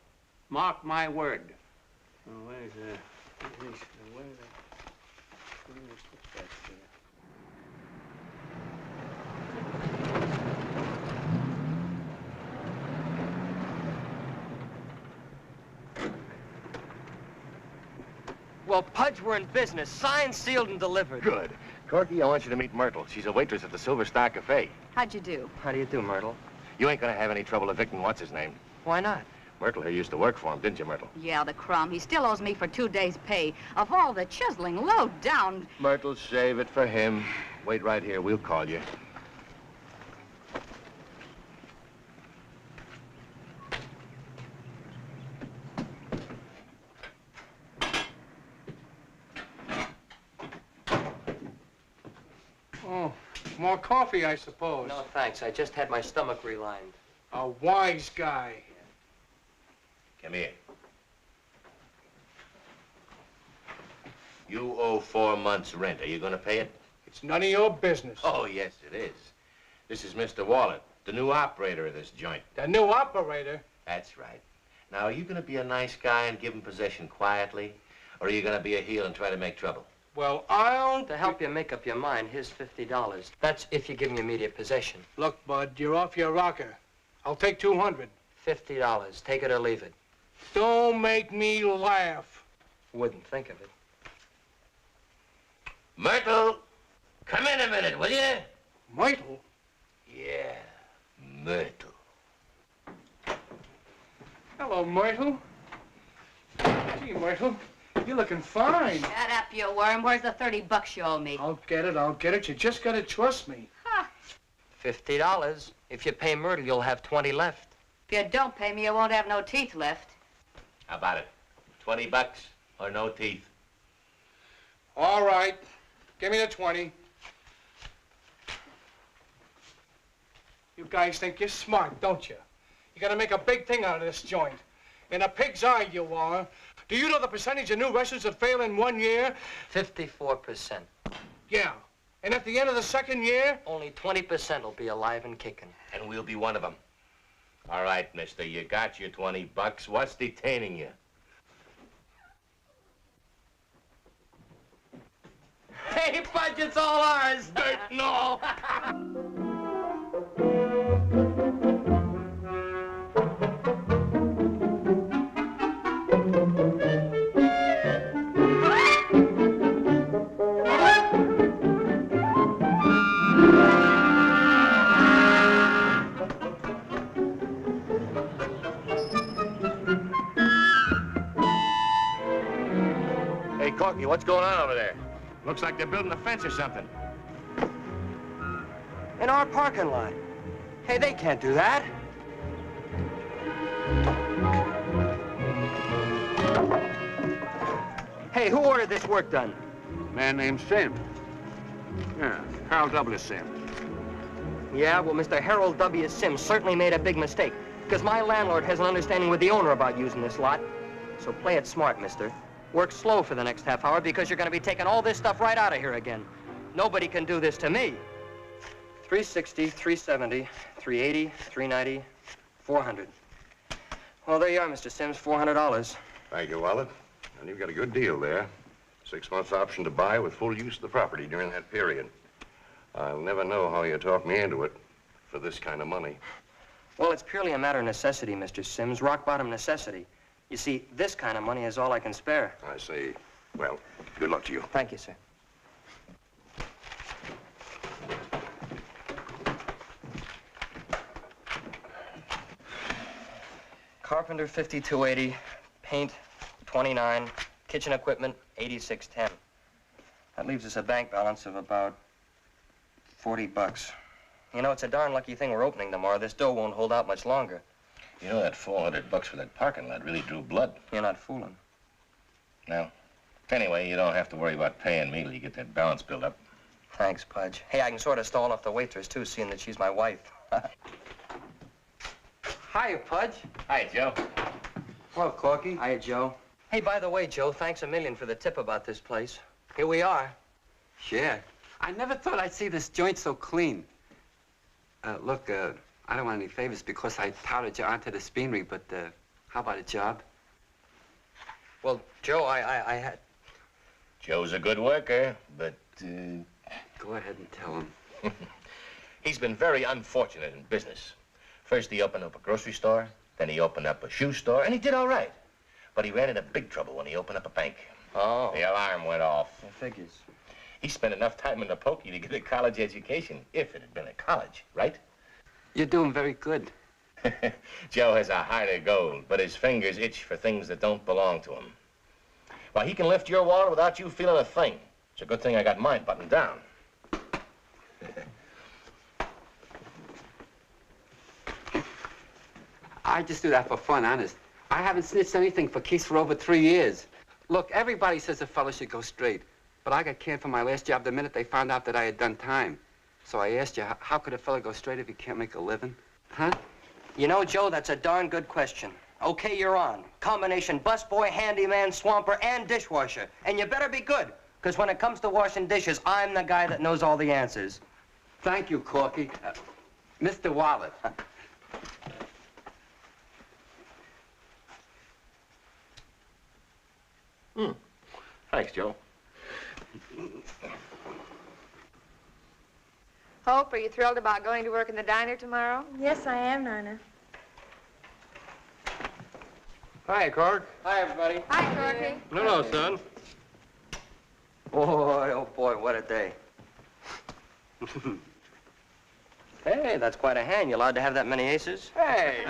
Speaker 11: Mark my word. Oh, where's that?
Speaker 6: Well, Pudge, we're in business. Signed, sealed, and delivered.
Speaker 10: Good. Corky, I want you to meet Myrtle. She's a waitress at the Silver Star Cafe.
Speaker 4: How'd you do?
Speaker 6: How do you do, Myrtle?
Speaker 10: You ain't gonna have any trouble evicting what's-his-name.
Speaker 6: Why not?
Speaker 10: Myrtle here used to work for him, didn't you, Myrtle?
Speaker 12: Yeah, the crumb. He still owes me for 2 days' pay. Of all the chiseling, low down.
Speaker 10: Myrtle, save it for him. Wait right here. We'll call you.
Speaker 2: Oh, more coffee, I suppose.
Speaker 6: No, thanks. I just had my stomach relined.
Speaker 2: A wise guy.
Speaker 10: Come here. You owe 4 months' rent. Are you gonna pay it?
Speaker 2: It's none of your business.
Speaker 10: Oh, yes, it is. This is Mr. Wallet, the new operator of this joint.
Speaker 2: The new operator?
Speaker 10: That's right. Now, are you gonna be a nice guy and give him possession quietly? Or are you gonna be a heel and try to make trouble?
Speaker 2: Well, I'll...
Speaker 6: To help you make up your mind, here's $50. That's if you give me immediate possession.
Speaker 2: Look, Bud, you're off your rocker. I'll take 200.
Speaker 6: $50. Take it or leave it.
Speaker 2: Don't make me laugh.
Speaker 6: Wouldn't think of it.
Speaker 10: Myrtle, come in a minute, will you?
Speaker 2: Myrtle?
Speaker 10: Yeah, Myrtle.
Speaker 2: Hello, Myrtle. Gee, Myrtle, you're looking fine.
Speaker 12: Shut up, you worm. Where's the $30 you owe me?
Speaker 2: I'll get it. You just gotta trust me.
Speaker 12: Huh.
Speaker 6: $50. If you pay Myrtle, you'll have 20 left.
Speaker 12: If you don't pay me, you won't have no teeth left.
Speaker 10: How about it? 20 or no teeth?
Speaker 2: All right. Give me the 20. You guys think you're smart, don't you? You're gonna make a big thing out of this joint. In a pig's eye, you are. Do you know the percentage of new wrestlers that fail in 1 year?
Speaker 6: 54%.
Speaker 2: Yeah. And at the end of the second year?
Speaker 6: Only 20% will be alive and kicking.
Speaker 10: And we'll be one of them. All right, mister, you got your 20 bucks. What's detaining you?
Speaker 6: Hey, Pudge, it's all ours.
Speaker 10: Dirt and all. Hey, Corky, what's going on over there? Looks like they're building a fence or something.
Speaker 6: In our parking lot. Hey, they can't do that. Hey, who ordered this work done?
Speaker 11: A man named Sim. Yeah, Harold W. Sim.
Speaker 6: Yeah, well, Mr. Harold W. Sims certainly made a big mistake, because my landlord has an understanding with the owner about using this lot. So play it smart, mister. Work slow for the next half hour, because you're going to be taking all this stuff right out of here again. Nobody can do this to me. 360, 370, 380, 390, 400. Well, there you are, Mr. Sims, $400.
Speaker 10: Thank you, Wallet. And you've got a good deal there. 6 months option to buy with full use of the property during that period. I'll never know how you talked me into it for this kind of money.
Speaker 6: Well, it's purely a matter of necessity, Mr. Sims, rock-bottom necessity. You see, this kind of money is all I can spare.
Speaker 10: I see. Well, good luck to you.
Speaker 6: Thank you, sir. Carpenter, 5280. Paint, 29. Kitchen equipment, 8610. That leaves us a bank balance of about $40. You know, it's a darn lucky thing we're opening tomorrow. This dough won't hold out much longer.
Speaker 10: You know, that $400 for that parking lot really drew blood.
Speaker 6: You're not fooling.
Speaker 10: No. Anyway, you don't have to worry about paying me till you get that balance built up.
Speaker 6: Thanks, Pudge. Hey, I can sort of stall off the waitress, too, seeing that she's my wife. Hiya, Pudge.
Speaker 10: Hi, Joe.
Speaker 6: Hello, Corky. Hiya, Joe. Hey, by the way, Joe, thanks a million for the tip about this place. Here we are.
Speaker 13: Sure. I never thought I'd see this joint so clean. Look, I don't want any favors because I touted you onto the spin ring, but how about a job?
Speaker 6: Well, Joe, I had...
Speaker 10: Joe's a good worker, but,
Speaker 13: Go ahead and tell him.
Speaker 10: He's been very unfortunate in business. First, he opened up a grocery store, then he opened up a shoe store, and he did all right. But he ran into big trouble when he opened up a bank.
Speaker 14: Oh. The alarm went off.
Speaker 6: It figures.
Speaker 14: He spent enough time in the pokey to get a college education, if it had been a college, right?
Speaker 13: You're doing very good.
Speaker 14: Joe has a heart of gold, but his fingers itch for things that don't belong to him. Well, he can lift your wallet without you feeling a thing. It's a good thing I got mine buttoned down.
Speaker 13: I just do that for fun, honest. I haven't snitched anything for keeps for over 3 years. Look, everybody says a fellow should go straight, but I got canned from my last job the minute they found out that I had done time. So I asked you, how could a fellow go straight if he can't make a living? Huh?
Speaker 6: You know, Joe, that's a darn good question. Okay, you're on. Combination busboy, handyman, swamper, and dishwasher. And you better be good, because when it comes to washing dishes, I'm the guy that knows all the answers.
Speaker 13: Thank you, Corky. Mr. Wallet.
Speaker 14: Thanks, Joe.
Speaker 15: Hope, are you thrilled about going to work in the diner tomorrow?
Speaker 3: Yes, I am, Nana.
Speaker 5: Hi, Cork.
Speaker 2: Hi, everybody.
Speaker 15: Hi, Corky.
Speaker 2: Hello, son.
Speaker 6: Boy, oh boy, what a day. Hey, that's quite a hand. You allowed to have that many aces?
Speaker 2: Hey.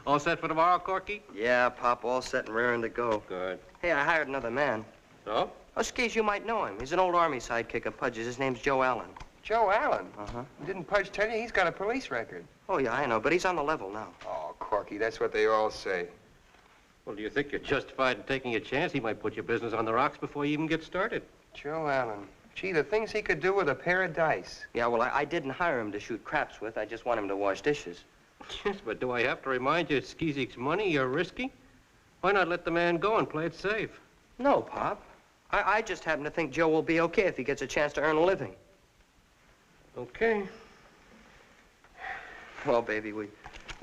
Speaker 2: All set for tomorrow, Corky?
Speaker 6: Yeah, Pop, all set and raring to go.
Speaker 2: Good.
Speaker 6: Hey, I hired another man.
Speaker 2: So?
Speaker 6: Oh, Skis, you might know him. He's an old Army sidekick of Pudge's. His name's Joe Allen.
Speaker 5: Joe Allen?
Speaker 6: Uh-huh.
Speaker 5: Didn't Pudge tell you he's got a police record?
Speaker 6: Oh, yeah, I know, but he's on the level now.
Speaker 5: Oh, Corky, that's what they all say.
Speaker 2: Well, do you think you're justified in taking a chance? He might put your business on the rocks before you even get started.
Speaker 5: Joe Allen. Gee, the things he could do with a pair of dice.
Speaker 6: Yeah, well, I didn't hire him to shoot craps with. I just want him to wash dishes.
Speaker 2: Yes, but do I have to remind you Skizik's money you're risky? Why not let the man go and play it safe?
Speaker 6: No, Pop. I just happen to think Joe will be okay if he gets a chance to earn a living.
Speaker 2: Okay.
Speaker 6: Well, baby, we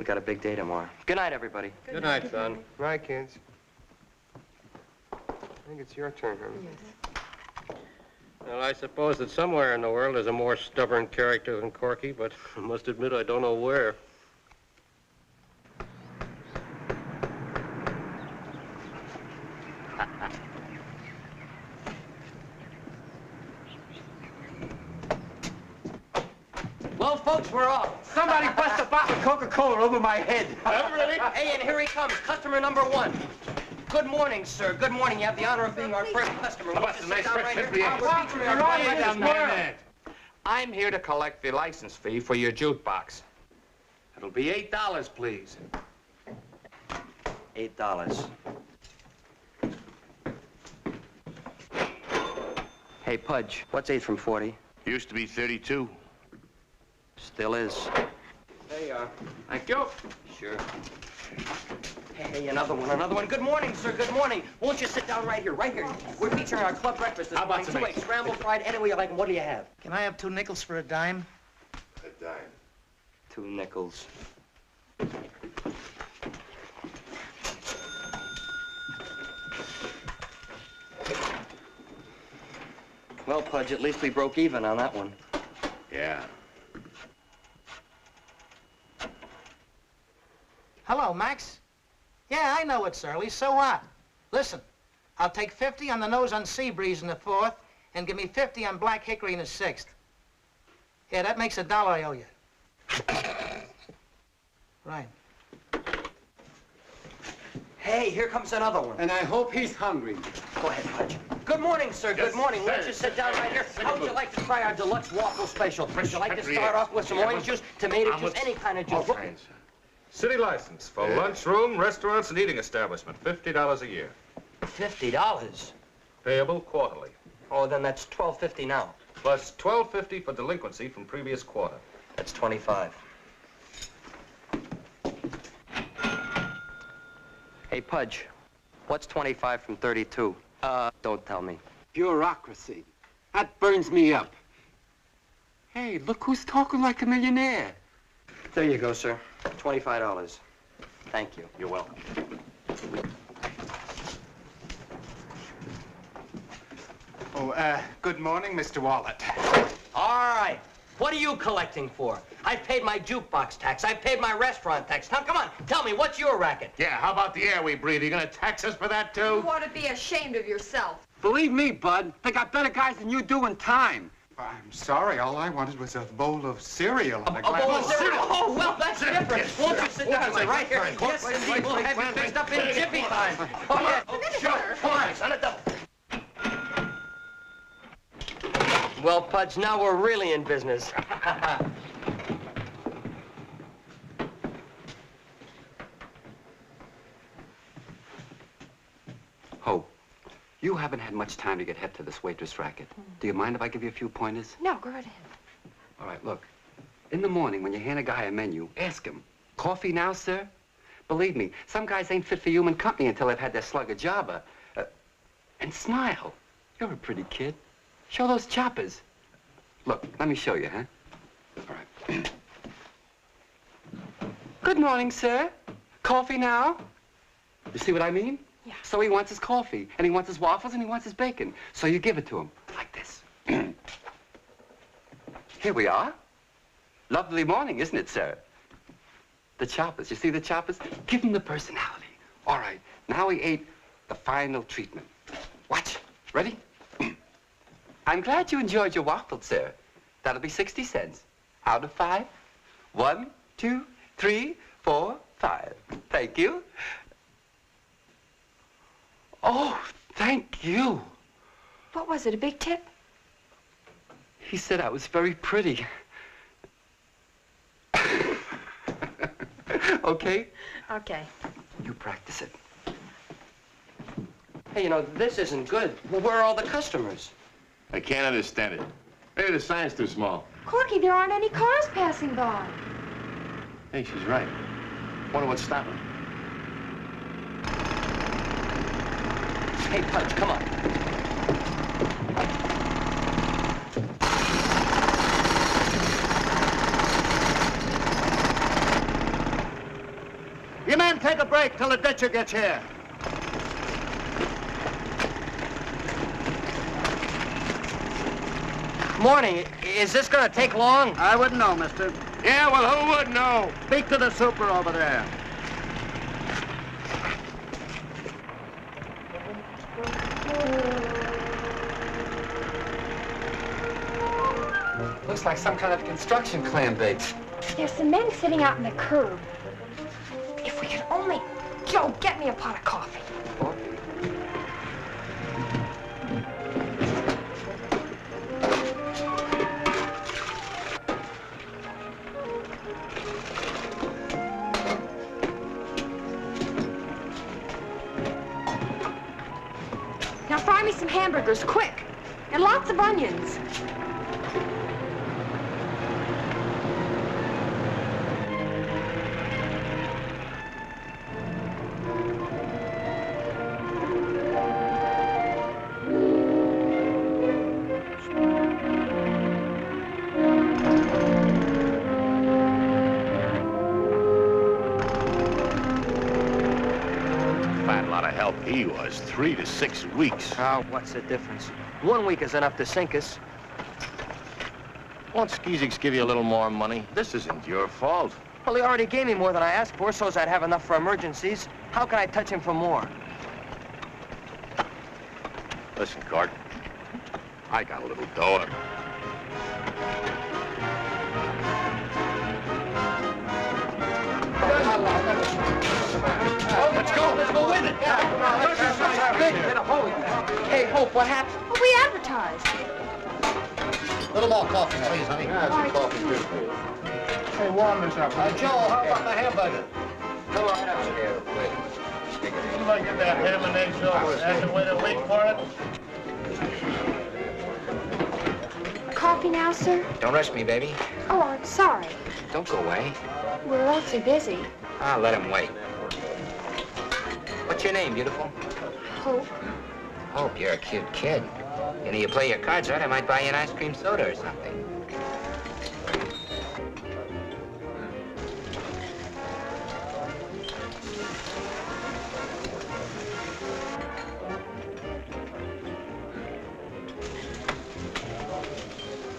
Speaker 6: got a big day tomorrow. Good night, everybody.
Speaker 2: Good night, son.
Speaker 5: Right, kids. I think it's your turn, honey.
Speaker 3: Yes.
Speaker 2: Well, I suppose that somewhere in the world there's a more stubborn character than Corky, but I must admit I don't know where.
Speaker 6: Well, folks, we're off.
Speaker 13: Somebody bust a bottle of Coca-Cola over my head.
Speaker 6: Really? Hey, and here he comes, customer number 1. Good morning, sir. Good morning. You have the honor of being our first customer. Won't you sit down right here? We're featuring our client.
Speaker 14: I'm here to collect the license fee for your jukebox. It'll be $8, please.
Speaker 6: $8. Hey, Pudge, what's 8 from 40?
Speaker 14: Used to be 32.
Speaker 6: Still is.
Speaker 2: There you are. Thank you.
Speaker 6: Sure. Hey, another one. Good morning, sir. Good morning. Won't you sit down right here, We're featuring our club breakfast this morning. 2 eggs, scrambled, fried, any way you like. What do you have?
Speaker 7: Can I have 2 nickels for a dime?
Speaker 10: A dime.
Speaker 6: 2 nickels. Well, Pudge, at least we broke even on that one.
Speaker 14: Yeah.
Speaker 7: Hello, Max. Yeah, I know it's early. So what? Listen, I'll take 50 on the nose on Sea Breeze in the 4th, and give me 50 on Black Hickory in the 6th. Yeah, that makes $1 I owe you. Right.
Speaker 6: Hey, here comes another one.
Speaker 13: And I hope he's hungry.
Speaker 6: Go ahead, Pudge. Good morning, sir. Good morning. Won't you sit down right here? How would you like to try our deluxe waffle special? Would you like to start off with some orange juice, tomato juice, any kind of juice?
Speaker 1: City license for lunchroom, restaurants, and eating establishment. $50 a year.
Speaker 6: $50?
Speaker 1: Payable quarterly.
Speaker 6: Oh, then that's $12.50 now.
Speaker 1: Plus $12.50 for delinquency from previous quarter.
Speaker 6: That's $25. Hey, Pudge, what's 25 from 32? Don't tell me.
Speaker 13: Bureaucracy. That burns me up. Hey, look who's talking like a millionaire.
Speaker 6: There you go, sir. $25. Thank you.
Speaker 14: You're welcome.
Speaker 16: Oh, good morning, Mr. Wallet.
Speaker 6: All right. What are you collecting for? I've paid my jukebox tax. I've paid my restaurant tax. Now, come on.
Speaker 2: Tell me, what's your racket?
Speaker 14: Yeah, how about the air we breathe? Are you gonna tax us for that, too?
Speaker 4: You ought to be ashamed of yourself.
Speaker 13: Believe me, Bud, they got better guys than you do in time.
Speaker 16: I'm sorry. All I wanted was a bowl of cereal and a
Speaker 2: A
Speaker 16: glass
Speaker 2: bowl
Speaker 16: of
Speaker 2: of cereal? Oh, well, that's different. Won't you sit down right here? Yes, indeed. We'll have you fixed up in jiffy time. Oh, yeah. Oh, sure. Come on, son, a double. Well, Pudge, now we're really in business.
Speaker 13: Hope, you haven't had much time to get hip to this waitress racket. Do you mind if I give you a few pointers?
Speaker 3: No, go right ahead.
Speaker 13: All right, look. In the morning, when you hand a guy a menu, ask him, coffee now, sir? Believe me, some guys ain't fit for human company until they've had their slug of Java. And smile. You're a pretty kid. Show those choppers. Look, let me show you, huh? All right. Good morning, sir. Coffee now? You see what I mean?
Speaker 3: Yeah.
Speaker 13: So he wants his coffee, and he wants his waffles, and he wants his bacon. So you give it to him, like this. Here we are. Lovely morning, isn't it, sir? The choppers, you see the choppers? Give him the personality. All right, now he ate the final treatment. Watch. Ready? I'm glad you enjoyed your waffle, sir. That'll be 60 cents. Out of 5. 1, 2, 3, 4, 5. Thank you. Oh, thank you.
Speaker 3: What was it, a big tip?
Speaker 13: He said I was very pretty. Okay?
Speaker 3: Okay.
Speaker 13: You practice it.
Speaker 2: Hey, you know, this isn't good. Well, where are all the customers?
Speaker 14: I can't understand it. Maybe the sign's too small.
Speaker 3: Corky, there aren't any cars passing by.
Speaker 14: Hey, she's right. Wonder what's stopping.
Speaker 2: Hey, Pudge, come on.
Speaker 8: You men take a break till the ditcher gets here.
Speaker 2: Morning. Is this gonna take long?
Speaker 8: I wouldn't know, mister.
Speaker 14: Yeah, well, who would know?
Speaker 8: Speak to the super over there.
Speaker 13: Looks like some kind of construction clam bake.
Speaker 3: There's some men sitting out in the curb. If we could only... Joe, get me a pot of coffee. Now fry me some hamburgers, quick. And lots of onions.
Speaker 14: Fat lot of help he was. 3 to 6 weeks.
Speaker 2: Oh, what's the difference? 1 week is enough to sink us.
Speaker 14: Won't Skeezix give you a little more money? This isn't your fault.
Speaker 2: Well, he already gave me more than I asked for, so as I'd have enough for emergencies. How can I touch him for more?
Speaker 14: Listen, Cort. I got a little dough.
Speaker 2: Let's go. Let's go with it. Hey, Hope, what happened?
Speaker 3: Well, we advertised.
Speaker 8: A little more coffee, please, honey.
Speaker 3: All right.
Speaker 8: Coffee, too. Hey, warm this up. Joe, how about the hamburger?
Speaker 14: Come on upstairs, wait. You might get that ham and eggs over. Have to wait a week for it?
Speaker 3: Coffee now, sir?
Speaker 6: Don't rush me, baby.
Speaker 3: Oh, I'm sorry.
Speaker 6: Don't go away.
Speaker 3: We're awfully busy.
Speaker 6: I'll let him wait. What's your name, beautiful?
Speaker 3: Hope.
Speaker 6: Hope, you're a cute kid. You know, you play your cards right, I might buy you an ice cream soda or something.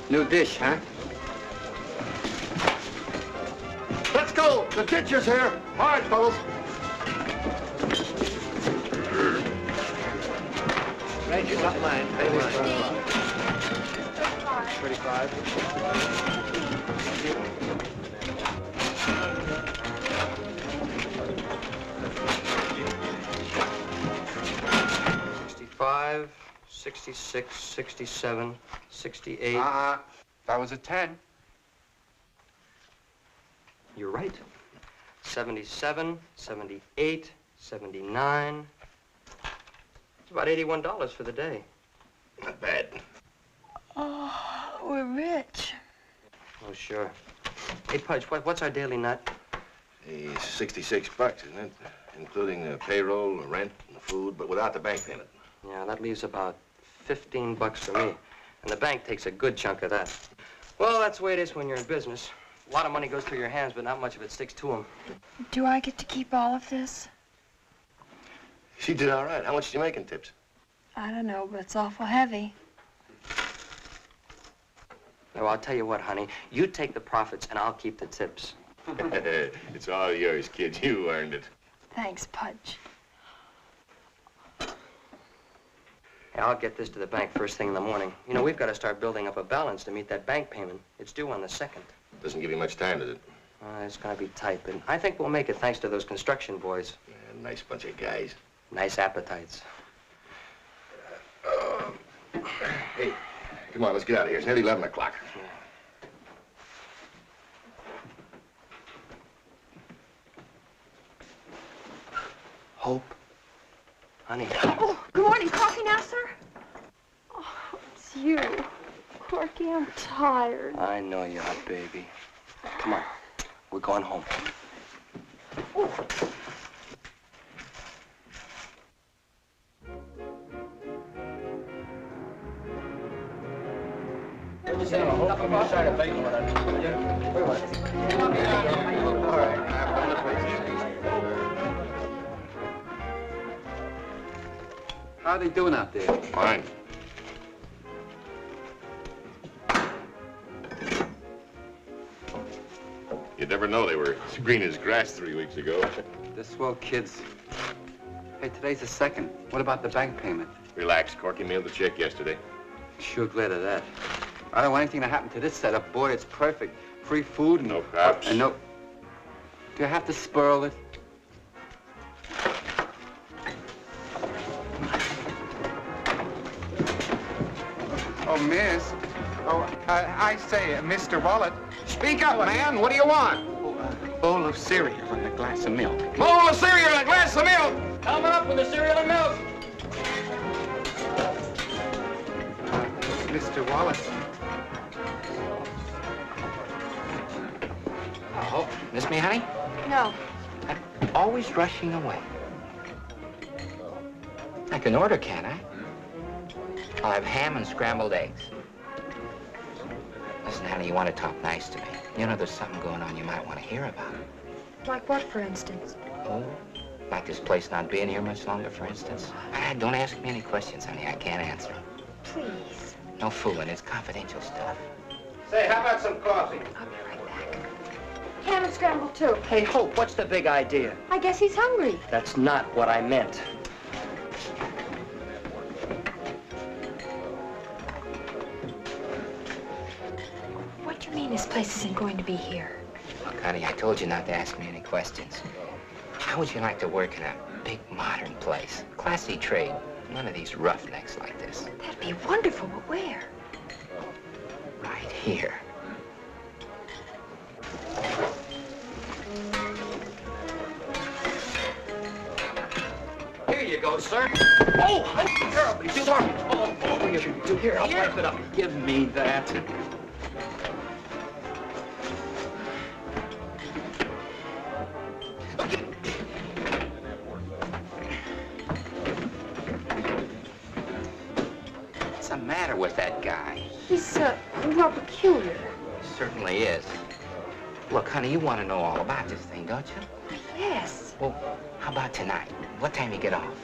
Speaker 13: New dish, huh?
Speaker 8: Let's go.
Speaker 10: The ditch is here. All right, fellas.
Speaker 2: Right, you got mine. Pay mine.
Speaker 6: 35. $65, $66, $67, $68.
Speaker 13: That was a 10.
Speaker 6: You're right. 77, 78, 79. It's about $81 for the day.
Speaker 14: Not bad.
Speaker 3: Oh, we're rich.
Speaker 6: Oh, sure. Hey, Pudge, what's our daily nut?
Speaker 14: Hey, $66, isn't it? Including the payroll, the rent, and the food, but without the bank payment.
Speaker 6: Yeah, that leaves about $15 for me. And the bank takes a good chunk of that. Well, that's the way it is when you're in business. A lot of money goes through your hands, but not much of it sticks to them.
Speaker 3: Do I get to keep all of this?
Speaker 14: She did all right. How much did you make in tips?
Speaker 3: I don't know, but it's awful heavy.
Speaker 6: Well, I'll tell you what, honey. You take the profits, and I'll keep the tips.
Speaker 14: It's all yours, kid. You earned it.
Speaker 3: Thanks, Pudge.
Speaker 6: Hey, I'll get this to the bank first thing in the morning. You know, we've got to start building up a balance to meet that bank payment. It's due on the 2nd.
Speaker 14: Doesn't give you much time, does it?
Speaker 6: It's going to be tight, but I think we'll make it thanks to those construction boys.
Speaker 14: Yeah, nice bunch of guys.
Speaker 6: Nice appetites.
Speaker 14: Hey, come on, let's get out of here. It's nearly 11 o'clock.
Speaker 6: Hope. Honey.
Speaker 3: Oh, good morning. Coffee now, sir? Oh, it's you. Corky, I'm tired.
Speaker 6: I know you are, baby. Come on. We're going home.
Speaker 3: Oh.
Speaker 13: How are they doing out there?
Speaker 14: Fine. You'd never know they were as green as grass 3 weeks ago.
Speaker 13: They're swell kids. Hey, today's the 2nd. What about the bank payment?
Speaker 14: Relax, Corky mailed the check yesterday.
Speaker 13: Sure glad of that. I don't want anything to happen to this setup. Boy, it's perfect. Free food and...
Speaker 14: No cops.
Speaker 13: And no... Do I have to spurl it?
Speaker 16: Oh, miss. Oh, I say, Mr. Wallet.
Speaker 11: Speak up, man. What do you want?
Speaker 16: A bowl of cereal and a glass of milk.
Speaker 11: Bowl of cereal and a glass of milk. Coming up with the cereal and milk.
Speaker 16: Mr. Wallet.
Speaker 11: Oh, miss me, honey?
Speaker 3: No.
Speaker 11: I'm always rushing away. I can order, can't I? I'll have ham and scrambled eggs. Listen, honey, you want to talk nice to me. You know there's something going on you might want to hear about.
Speaker 3: Like what, for instance?
Speaker 11: Oh, like this place not being here much longer, for instance. Don't ask me any questions, honey. I can't answer them.
Speaker 3: Please.
Speaker 11: No fooling. It's confidential stuff.
Speaker 2: Say, how about some coffee?
Speaker 3: I'll be right back. Ham and scrambled, too.
Speaker 6: Hey, Hope, what's the big idea?
Speaker 3: I guess he's hungry.
Speaker 6: That's not what I meant.
Speaker 3: What do you mean this place isn't going to be here?
Speaker 11: Look, honey, I told you not to ask me any questions. How would you like to work in a big, modern place? Classy trade. None of these roughnecks like this.
Speaker 3: That'd be wonderful, but where?
Speaker 11: Right here.
Speaker 6: Here you go, sir. Oh, I'm terribly sorry. Oh, here, I'll wipe it up.
Speaker 13: Give me that.
Speaker 11: What's the matter with that guy?
Speaker 3: He's, real peculiar.
Speaker 11: He certainly is. Look, honey, you want to know all about this thing, don't you?
Speaker 3: Yes.
Speaker 11: Well, how about tonight? What time you get off?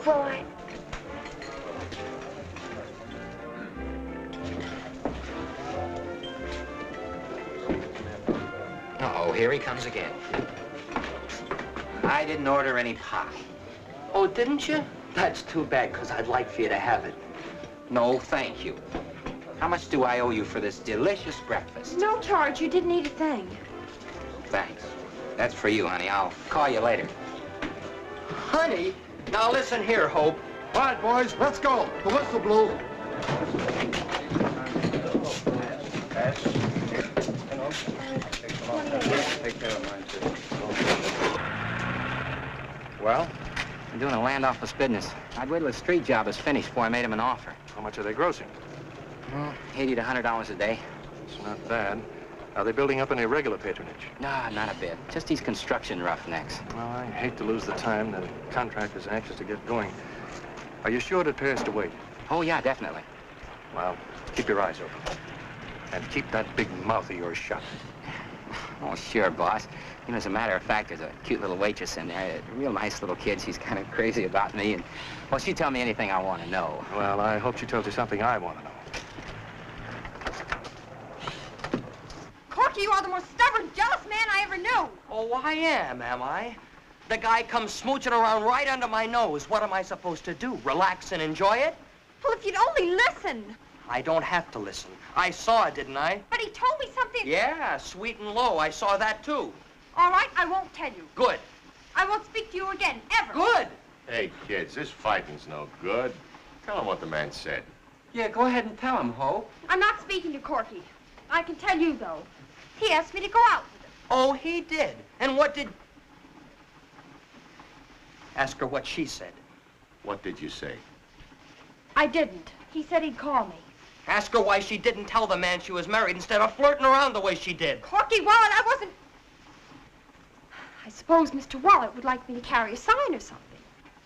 Speaker 3: Well, I...
Speaker 11: Uh-oh, here he comes again.
Speaker 6: I didn't order any pie. Oh, didn't you? That's too bad, because I'd like for you to have it. No, thank you. How much do I owe you for this delicious breakfast?
Speaker 3: No charge. You didn't eat a thing.
Speaker 6: Thanks. That's for you, honey. I'll call you later. Honey? Now listen here, Hope.
Speaker 17: All right, boys, let's go. The whistle blew.
Speaker 6: Take care of mine, too. Well? I'm doing a land office business. I'd wait till the street job is finished before I made him an offer.
Speaker 10: How much are they grossing?
Speaker 6: Well, $80 to $100 a day.
Speaker 10: It's not bad. Are they building up any regular patronage?
Speaker 6: Nah, not a bit. Just these construction roughnecks.
Speaker 10: Well, I hate to lose the time. The contractor's anxious to get going. Are you sure it pays to wait?
Speaker 6: Oh, yeah, definitely.
Speaker 10: Well, keep your eyes open. And keep that big mouth of yours shut.
Speaker 6: Oh, sure, boss. You know, as a matter of fact, there's a cute little waitress in there, a real nice little kid. She's kind of crazy about me, and, well, she'd tell me anything I want to know.
Speaker 10: Well, I hope she tells you something I want to know.
Speaker 15: Corky, you are the most stubborn, jealous man I ever knew.
Speaker 6: Oh, I am I? The guy comes smooching around right under my nose. What am I supposed to do? Relax and enjoy it?
Speaker 15: Well, if you'd only listen.
Speaker 6: I don't have to listen. I saw it, didn't I?
Speaker 15: But he told me something.
Speaker 6: Yeah, sweet and low. I saw that, too.
Speaker 15: All right, I won't tell you.
Speaker 6: Good.
Speaker 15: I won't speak to you again, ever.
Speaker 6: Good.
Speaker 14: Hey, kids, this fighting's no good. Tell him what the man said.
Speaker 6: Yeah, go ahead and tell him, Ho.
Speaker 15: I'm not speaking to Corky. I can tell you, though. He asked me to go out with him.
Speaker 6: Oh, he did? And what did... Ask her what she said.
Speaker 14: What did you say?
Speaker 15: I didn't. He said he'd call me.
Speaker 6: Ask her why she didn't tell the man she was married instead of flirting around the way she did.
Speaker 15: Corky Wallet, I wasn't... I suppose Mr. Wallet would like me to carry a sign or something.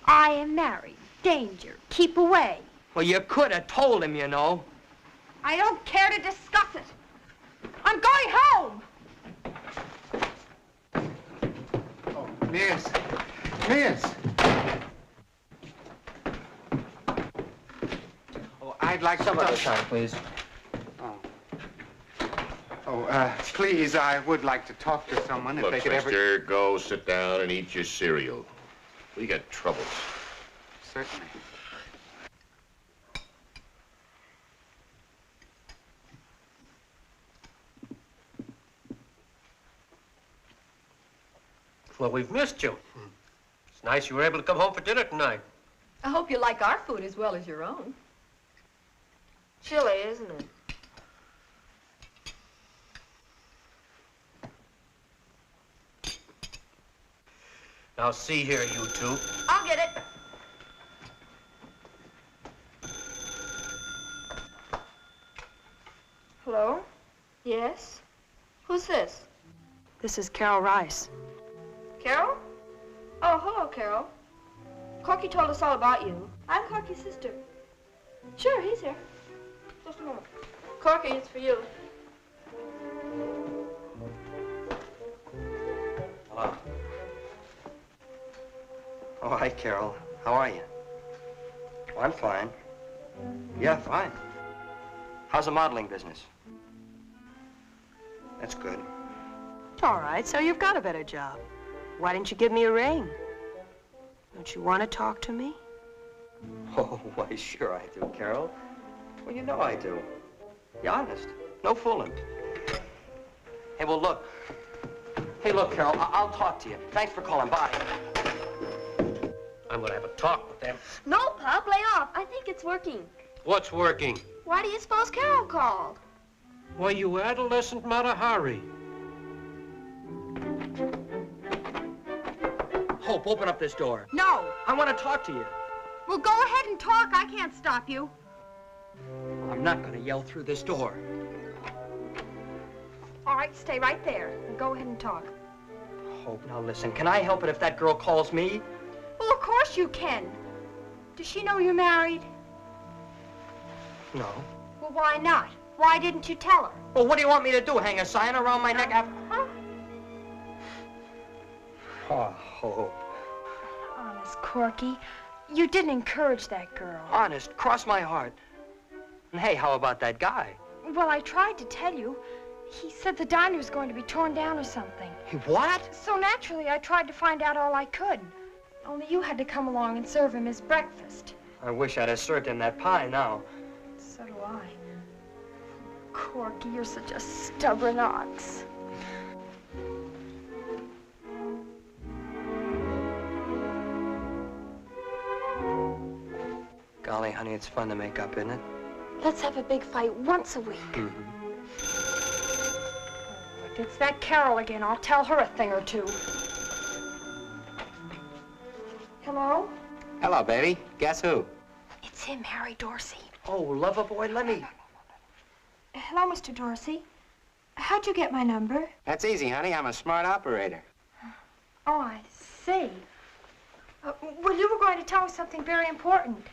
Speaker 15: I am married. Danger. Keep away.
Speaker 6: Well, you could have told him, you know.
Speaker 15: I don't care to discuss it. I'm going home.
Speaker 16: Oh, Miss. Miss.
Speaker 6: Oh, I'd like some other time, please.
Speaker 16: Please, I would like to talk to someone if
Speaker 14: Look,
Speaker 16: they could ever...
Speaker 14: mister, go sit down and eat your cereal. We got troubles.
Speaker 16: Certainly.
Speaker 2: Well, we've missed you. It's nice you were able to come home for dinner tonight.
Speaker 4: I hope you like our food as well as your own.
Speaker 3: Chilly, isn't it?
Speaker 2: Now, see here, you two.
Speaker 15: I'll get it.
Speaker 3: Hello? Yes? Who's this?
Speaker 9: This is Carol Rice.
Speaker 3: Carol? Oh, hello, Carol. Corky told us all about you. I'm Corky's sister. Sure, he's here. Just a moment. Corky, it's for you.
Speaker 6: Hello. Oh, hi, Carol. How are you? Oh, I'm fine. Yeah, fine. How's the modeling business? That's good.
Speaker 9: All right, so you've got a better job. Why didn't you give me a ring? Don't you want to talk to me?
Speaker 6: Oh, why, sure I do, Carol. Well, you know I do. Be honest. No fooling. Hey, well, look. Hey, look, Carol, I'll talk to you. Thanks for calling. Bye.
Speaker 2: I'm gonna have a talk with them.
Speaker 3: No, Pop, lay off. I think it's working.
Speaker 2: What's working?
Speaker 3: Why do you suppose Carol called?
Speaker 2: Why, you adolescent Matahari.
Speaker 6: Hope, open up this door.
Speaker 15: No.
Speaker 6: I want to talk to you.
Speaker 15: Well, go ahead and talk. I can't stop you.
Speaker 6: I'm not going to yell through this door.
Speaker 3: All right, stay right there and go ahead and talk.
Speaker 6: Hope, now listen. Can I help it if that girl calls me?
Speaker 15: Well, of course you can. Does she know you're married?
Speaker 6: No.
Speaker 15: Well, why not? Why didn't you tell her?
Speaker 6: Well, what do you want me to do? Hang a sign around my neck after...
Speaker 15: Huh?
Speaker 6: Oh, Hope.
Speaker 3: Honest, Corky, you didn't encourage that girl.
Speaker 6: Honest, cross my heart. And hey, how about that guy?
Speaker 3: Well, I tried to tell you.
Speaker 15: He said the diner's going to be torn down or something.
Speaker 6: What?
Speaker 15: So naturally, I tried to find out all I could. Only you had to come along and serve him his breakfast.
Speaker 6: I wish I'd have served him that pie now.
Speaker 15: So do I. Corky, you're such a stubborn ox.
Speaker 6: Golly, honey, it's fun to make up, isn't it?
Speaker 15: Let's have a big fight once a week. If it's that Carol again, I'll tell her a thing or two. Hello?
Speaker 13: Hello, baby. Guess who?
Speaker 15: It's him, Harry Dorsey.
Speaker 6: Oh, lover boy, let me...
Speaker 15: Hello, Mr. Dorsey. How'd you get my number?
Speaker 13: That's easy, honey. I'm a smart operator.
Speaker 15: Oh, I see. Well, you were going to tell me something very important.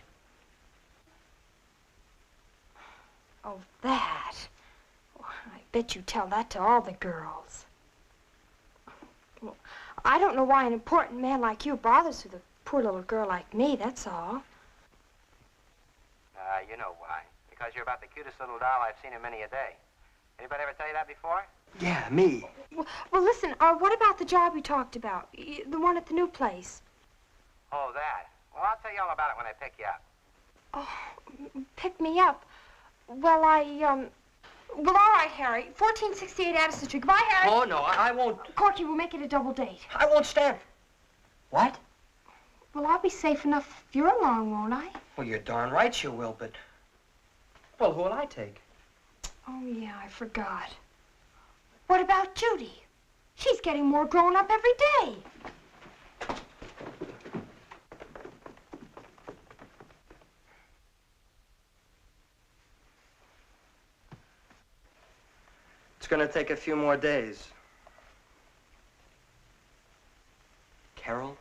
Speaker 15: Oh, that. Well, I bet you tell that to all the girls. Well, I don't know why an important man like you bothers with a poor little girl like me, that's all.
Speaker 18: You know why. Because you're about the cutest little doll I've seen in many a day. Anybody ever tell you that before?
Speaker 6: Yeah, me.
Speaker 15: Well, listen, what about the job you talked about? The one at the new place?
Speaker 18: Oh, that. Well, I'll tell you all about it when I pick you up.
Speaker 15: Oh, pick me up. Well, well, all right, Harry. 1468 Addison Street. Goodbye, Harry.
Speaker 6: Oh, no, I won't.
Speaker 15: Corky, we'll make it a double date.
Speaker 6: I won't stand. What?
Speaker 15: Well, I'll be safe enough if you're along, won't I?
Speaker 6: Well, you're darn right you will, but... Well, who'll I take?
Speaker 15: Oh, yeah, I forgot. What about Judy? She's getting more grown up every day.
Speaker 6: It's gonna take a few more days. Carol?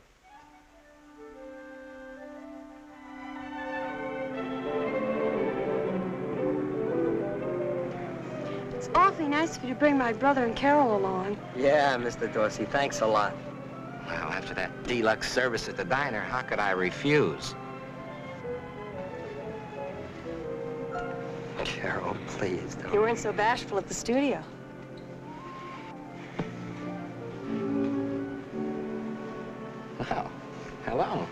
Speaker 15: It's awfully nice of you to bring my brother and Carol along.
Speaker 6: Yeah, Mr. Dorsey, thanks a lot.
Speaker 13: Well, after that deluxe service at the diner, how could I refuse?
Speaker 6: Carol, please don't.
Speaker 9: You weren't so bashful at the studio.
Speaker 13: Well, hello.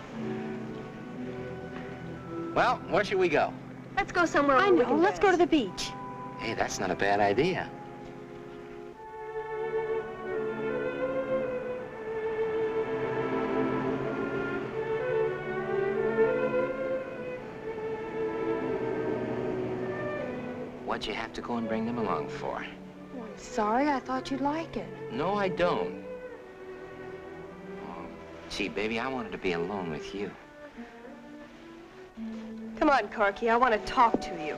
Speaker 13: Well, where should we go?
Speaker 15: Let's go somewhere. I know. Let's go to the beach.
Speaker 13: Hey, that's not a bad idea. What'd you have to go and bring them along for?
Speaker 15: Oh, I'm sorry. I thought you'd like it.
Speaker 13: No, I don't. Oh, gee, baby, I wanted to be alone with you.
Speaker 9: Come on, Corky. I want to talk to you.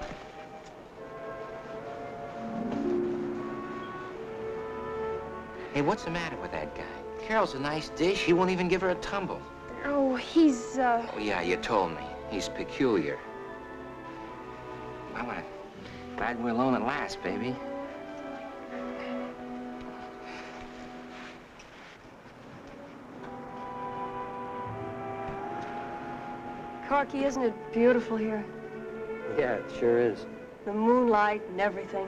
Speaker 13: Hey, what's the matter with that guy? Carol's a nice dish. He won't even give her a tumble.
Speaker 15: Oh, he's,
Speaker 13: Oh, yeah, you told me. He's peculiar. Well, I'm glad we're alone at last, baby.
Speaker 9: Corky, isn't it beautiful here?
Speaker 6: Yeah, it sure is.
Speaker 9: The moonlight and everything.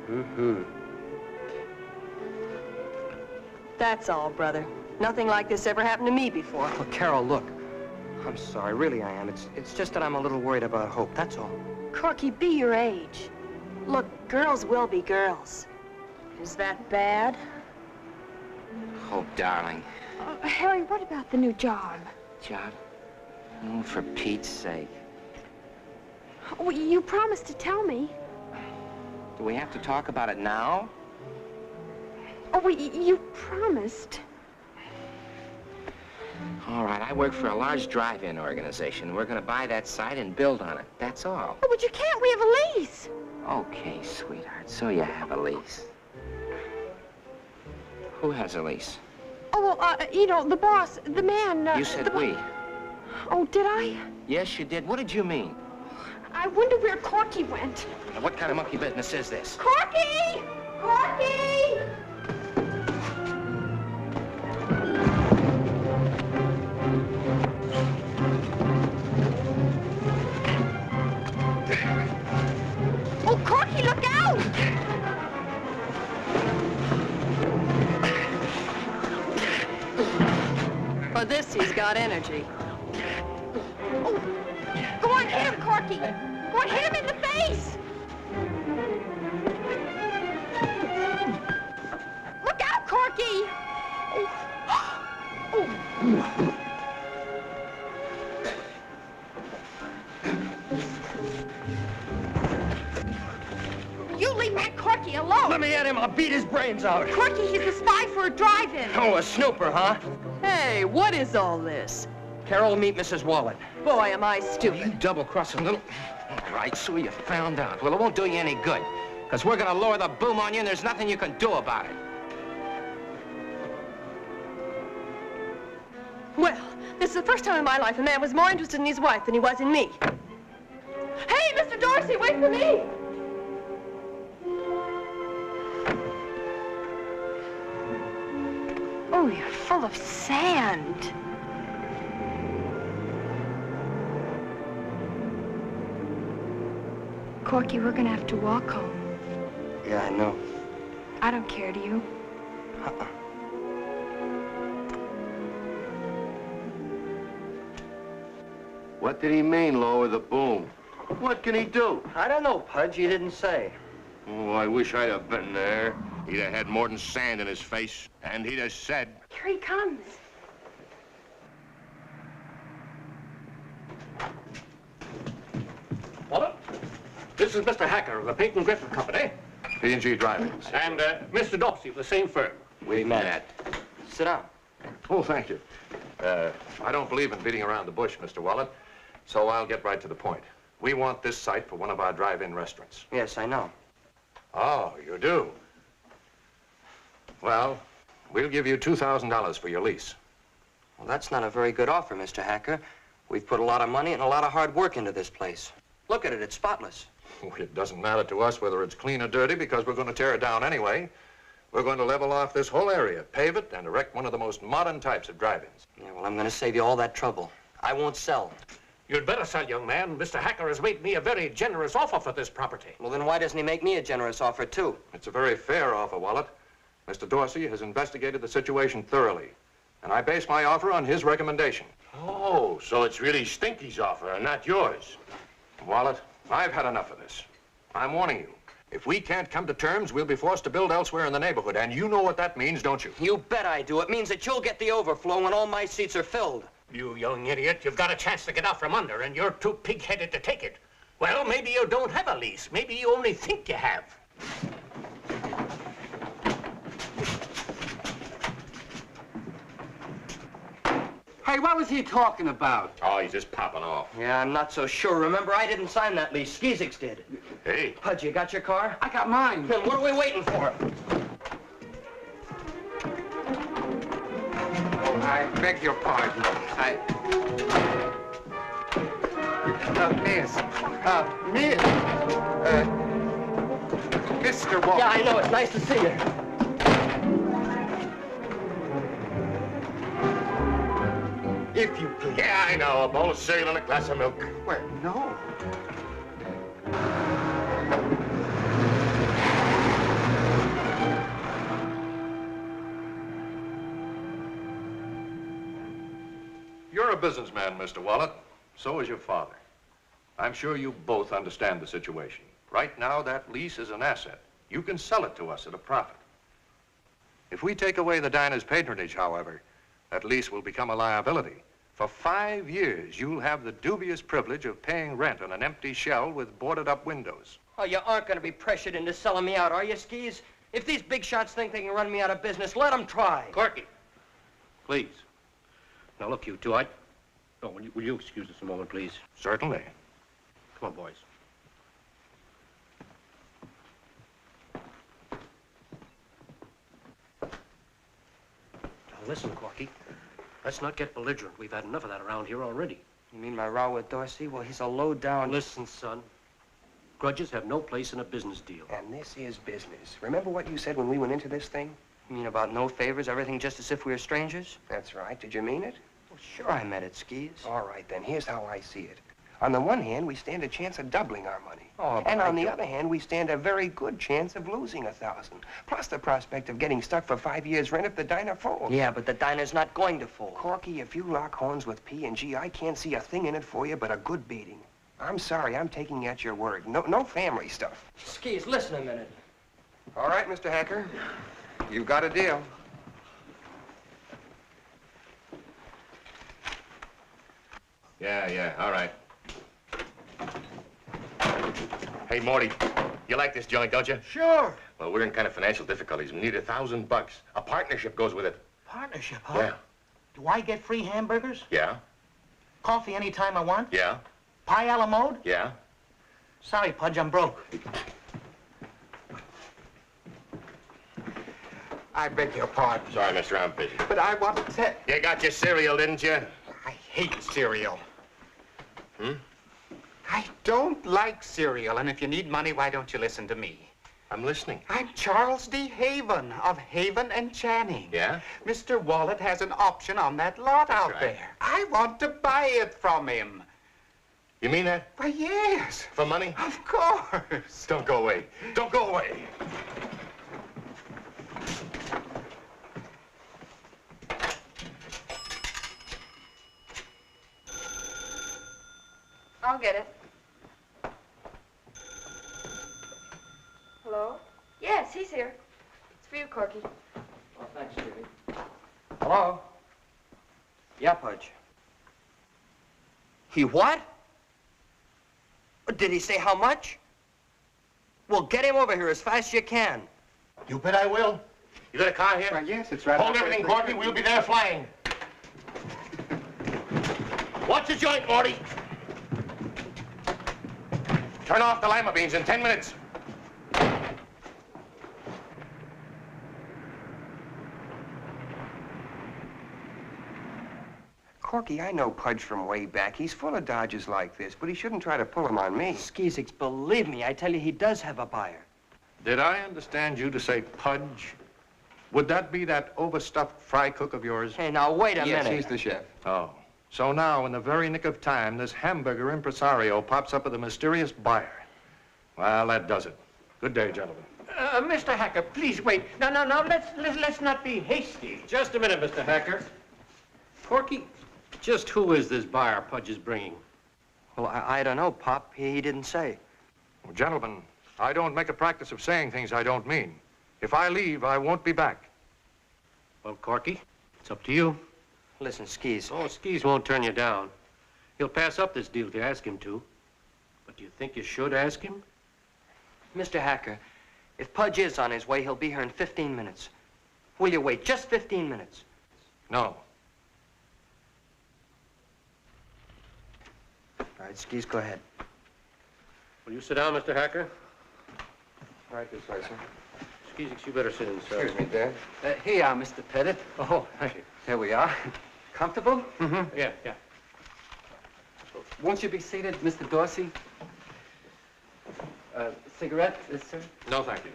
Speaker 6: Mm-hmm.
Speaker 9: That's all, brother. Nothing like this ever happened to me before.
Speaker 6: Well, Carol, look. I'm sorry, really I am. It's just that I'm a little worried about Hope, that's all.
Speaker 9: Corky, be your age. Look, girls will be girls. Is that bad?
Speaker 13: Hope, darling.
Speaker 15: Harry, what about the new job?
Speaker 13: Job? Oh, for Pete's sake.
Speaker 15: Oh, you promised to tell me.
Speaker 13: Do we have to talk about it now?
Speaker 15: Oh, you promised.
Speaker 13: All right, I work for a large drive-in organization. We're gonna buy that site and build on it. That's all.
Speaker 15: Oh, but you can't. We have a lease.
Speaker 13: Okay, sweetheart, so you have a lease. Who has a lease?
Speaker 15: Oh, well, you know, the boss, the man,
Speaker 13: You said we.
Speaker 15: Oh, did I?
Speaker 13: Yes, you did. What did you mean?
Speaker 15: I wonder where Corky went.
Speaker 13: Now, what kind of monkey business is this?
Speaker 15: Corky! Corky! Oh, Corky, look out!
Speaker 9: He's got energy.
Speaker 15: Go on, hit him, Corky. Go on, hit him in the face. Look out, Corky. You leave that Corky alone.
Speaker 6: Let me at him. I'll beat his brains out.
Speaker 15: Corky, he's a spy for a drive-in.
Speaker 6: Oh, a snooper, huh?
Speaker 9: Hey, what is all this?
Speaker 6: Carol, meet Mrs. Wallen.
Speaker 9: Boy, am I stupid.
Speaker 6: You double-crossing little... Right, so you found out. Well, it won't do you any good, because we're gonna lower the boom on you, and there's nothing you can do about it.
Speaker 9: Well, this is the first time in my life a man was more interested in his wife than he was in me. Hey, Mr. Dorsey, wait for me!
Speaker 15: Oh, you're full of sand. Corky, we're gonna have to walk home.
Speaker 6: Yeah, I know.
Speaker 15: I don't care, do you?
Speaker 10: What did he mean, lower the boom? What can he do?
Speaker 6: I don't know, Pudge. You didn't say.
Speaker 10: Oh, I wish I'd have been there. He'd have had more than sand in his face, and he'd have said...
Speaker 15: Here he comes.
Speaker 11: Wallet, this is Mr. Hacker of the Peyton Griffin Company.
Speaker 10: P&G Driving.
Speaker 11: And Mr. Dorsey of the same firm.
Speaker 6: We met. Sit down.
Speaker 19: Oh, thank you. I don't believe in beating around the bush, Mr. Wallet, so I'll get right to the point. We want this site for one of our drive-in restaurants.
Speaker 6: Yes, I know.
Speaker 19: Oh, you do? Well, we'll give you $2,000 for your lease.
Speaker 6: Well, that's not a very good offer, Mr. Hacker. We've put a lot of money and a lot of hard work into this place. Look at it, it's spotless.
Speaker 19: It doesn't matter to us whether it's clean or dirty because we're going to tear it down anyway. We're going to level off this whole area, pave it, and erect one of the most modern types of drive-ins.
Speaker 6: Yeah, well, I'm going to save you all that trouble. I won't sell.
Speaker 11: You'd better sell, young man. Mr. Hacker has made me a very generous offer for this property.
Speaker 6: Well, then why doesn't he make me a generous offer, too?
Speaker 19: It's a very fair offer, Wallet. Mr. Dorsey has investigated the situation thoroughly, and I base my offer on his recommendation.
Speaker 10: Oh, so it's really Stinky's offer and not yours.
Speaker 19: Wallet, I've had enough of this. I'm warning you. If we can't come to terms, we'll be forced to build elsewhere in the neighborhood, and you know what that means, don't you?
Speaker 6: You bet I do. It means that you'll get the overflow when all my seats are filled.
Speaker 11: You young idiot, you've got a chance to get out from under, and you're too pig-headed to take it. Well, maybe you don't have a lease. Maybe you only think you have.
Speaker 13: Hey, what was he talking about?
Speaker 10: Oh, he's just popping off.
Speaker 6: Yeah, I'm not so sure. Remember, I didn't sign that lease. Skeezix did.
Speaker 10: Hey.
Speaker 6: Pudge, you got your car?
Speaker 13: I got mine.
Speaker 6: Then what are we waiting for?
Speaker 5: I beg your pardon. Miss. Mr. Walton.
Speaker 6: Yeah, I know. It's nice to see you.
Speaker 10: If you please. Yeah, I know. A bowl of cereal and a glass of milk.
Speaker 5: Well, no.
Speaker 19: You're a businessman, Mr. Wallet. So is your father. I'm sure you both understand the situation. Right now, that lease is an asset. You can sell it to us at a profit. If we take away the diner's patronage, however, that lease will become a liability. For 5 years, you'll have the dubious privilege of paying rent on an empty shell with boarded-up windows.
Speaker 6: Oh, you aren't going to be pressured into selling me out, are you, Skeez? If these big shots think they can run me out of business, let them try.
Speaker 2: Corky, please. Now, look, you two, Oh, will you excuse us a moment, please?
Speaker 19: Certainly.
Speaker 2: Come on, boys. Now, listen, Corky. Let's not get belligerent. We've had enough of that around here already.
Speaker 6: You mean my row with Dorsey? Well, he's a low-down...
Speaker 2: Listen, son. Grudges have no place in a business deal.
Speaker 5: And this is business. Remember what you said when we went into this thing?
Speaker 6: You mean about no favors, everything just as if we were strangers?
Speaker 5: That's right. Did you mean it?
Speaker 6: Well, sure I meant it, Skeez.
Speaker 5: All right, then. Here's how I see it. On the one hand, we stand a chance of doubling our money.
Speaker 6: Oh,
Speaker 5: And on the other hand, we stand a very good chance of losing $1,000. Plus the prospect of getting stuck for 5 years' rent if the diner folds.
Speaker 6: Yeah, but the diner's not going to fold.
Speaker 5: Corky, if you lock horns with P&G, I can't see a thing in it for you but a good beating. I'm sorry, I'm taking you at your word. No family stuff.
Speaker 6: Skis, listen a minute.
Speaker 5: All right, Mr. Hacker. You've got a deal.
Speaker 14: Yeah, all right. Hey, Morty, you like this joint, don't you?
Speaker 7: Sure.
Speaker 14: Well, we're in kind of financial difficulties. We need $1,000. A partnership goes with it.
Speaker 7: Partnership, huh?
Speaker 14: Yeah.
Speaker 7: Do I get free hamburgers?
Speaker 14: Yeah?
Speaker 7: Coffee anytime I want?
Speaker 14: Yeah?
Speaker 7: Pie a la mode?
Speaker 14: Yeah?
Speaker 7: Sorry, Pudge, I'm broke.
Speaker 8: I beg your pardon.
Speaker 14: Sorry, mister, I'm busy.
Speaker 8: But I want to tell...
Speaker 14: You got your cereal, didn't you?
Speaker 8: I hate cereal.
Speaker 14: Hmm?
Speaker 8: I don't like cereal, and if you need money, why don't you listen to me?
Speaker 14: I'm listening.
Speaker 8: I'm Charles D. Haven of Haven and Channing.
Speaker 14: Yeah?
Speaker 8: Mr. Wallet has an option on that lot out
Speaker 14: right.
Speaker 8: there. I want to buy it from him.
Speaker 14: You mean that?
Speaker 8: Why, yes.
Speaker 14: For money?
Speaker 8: Of course.
Speaker 14: Don't go away. Don't go away.
Speaker 3: I'll get it. Hello? Yes, he's here. It's for you, Corky.
Speaker 6: Oh, thanks, Judy. Hello? Yeah, Pudge. He what? Did he say how much? Well, get him over here as fast as you can.
Speaker 14: You bet I will. You got a car here?
Speaker 8: Well, yes, it's right.
Speaker 14: Hold everything, Corky. We'll be there flying. Watch the joint, Morty. Turn off the lima beans in 10 minutes.
Speaker 5: Corky, I know Pudge from way back. He's full of dodges like this, but he shouldn't try to pull them on me.
Speaker 6: Skeezix, believe me, I tell you, he does have a buyer.
Speaker 19: Did I understand you to say Pudge? Would that be that overstuffed fry cook of yours?
Speaker 6: Hey, now, wait a
Speaker 5: Yes,
Speaker 6: minute.
Speaker 5: he's the chef.
Speaker 19: Oh. So now, in the very nick of time, this hamburger impresario pops up with a mysterious buyer. Well, that does it. Good day, gentlemen.
Speaker 11: Mr. Hacker, please wait. No, let's not be hasty.
Speaker 2: Just a minute, Mr. Hacker. Corky, just who is this buyer Pudge is bringing?
Speaker 6: Well, I don't know, Pop. He didn't say.
Speaker 19: Well, gentlemen, I don't make a practice of saying things I don't mean. If I leave, I won't be back.
Speaker 2: Well, Corky, it's up to you.
Speaker 6: Listen, Skeez.
Speaker 2: Oh, Skeez won't turn you down. He'll pass up this deal if you ask him to. But do you think you should ask him?
Speaker 6: Mr. Hacker, if Pudge is on his way, he'll be here in 15 minutes. Will you wait just 15 minutes?
Speaker 19: No.
Speaker 6: All right, Skeez, go ahead.
Speaker 2: Will you sit down, Mr. Hacker?
Speaker 5: Right this way, sir.
Speaker 2: Skeezix, you better sit in, sir.
Speaker 5: Excuse me, Dad.
Speaker 13: Here you are, Mr. Pettit.
Speaker 2: Oh, thank you.
Speaker 13: Here we are. Comfortable?
Speaker 2: Mm-hmm. Yeah.
Speaker 13: Won't you be seated, Mr. Dorsey? Cigarette, sir?
Speaker 19: No, thank you.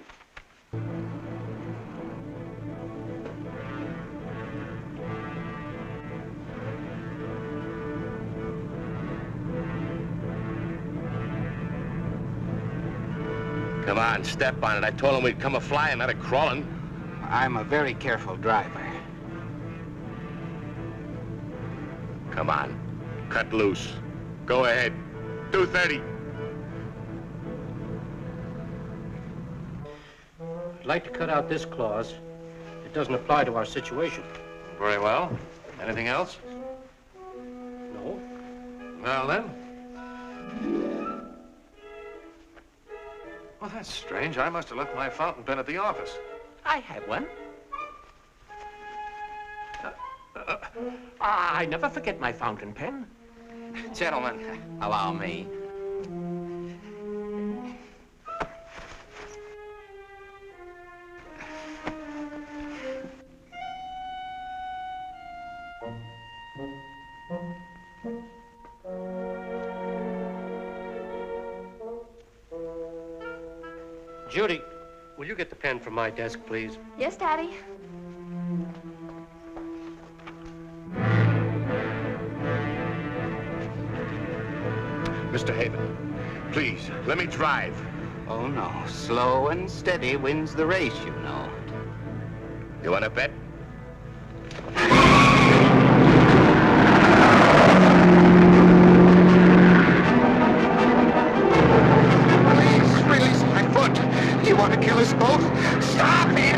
Speaker 14: Come on, step on it. I told him we'd come a-flying, not a-crawling.
Speaker 8: I'm a very careful driver.
Speaker 14: Come on. Cut loose. Go ahead. 230.
Speaker 2: I'd like to cut out this clause. It doesn't apply to our situation.
Speaker 19: Very well. Anything else?
Speaker 2: No.
Speaker 19: Well, then. Well, that's strange. I must have left my fountain pen at the office.
Speaker 11: I have one. I never forget my fountain pen.
Speaker 6: Gentlemen, allow me.
Speaker 2: Judy, will you get the pen from my desk, please?
Speaker 3: Yes, Daddy.
Speaker 14: Mr. Haven, please, let me drive.
Speaker 11: Oh, no. Slow and steady wins the race, you know.
Speaker 14: You want to bet?
Speaker 5: Please, release my foot. You want to kill us both? Stop it!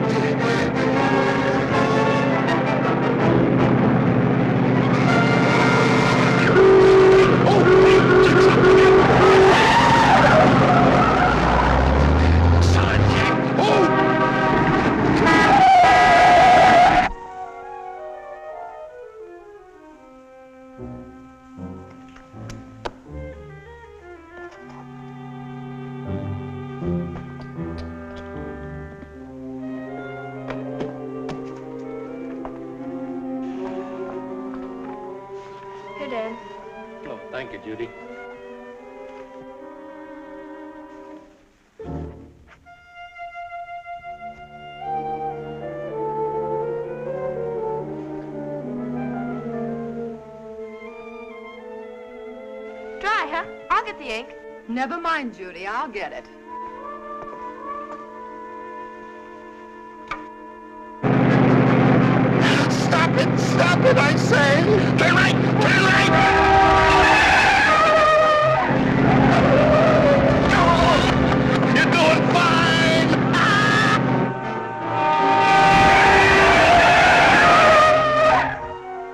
Speaker 3: Here, Dad.
Speaker 2: Oh, thank you, Judy.
Speaker 3: Dry, huh? I'll get the ink.
Speaker 4: Never mind, Judy. I'll get it.
Speaker 5: Stop it! Stop it, I say! Turn right! Turn right! You're doing fine!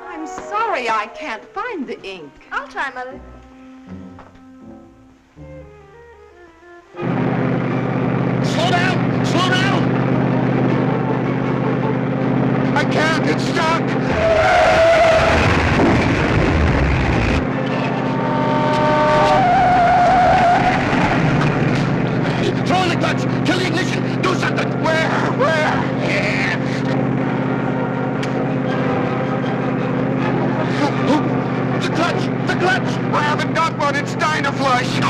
Speaker 4: I'm sorry I can't find the ink.
Speaker 3: I'll try, Mother.
Speaker 5: Slow down! Slow down! I can't! It's stuck! Throw in the clutch! Kill the ignition! Do something! Where? Yeah. The clutch! The clutch! I haven't got one! It's Dynaflush!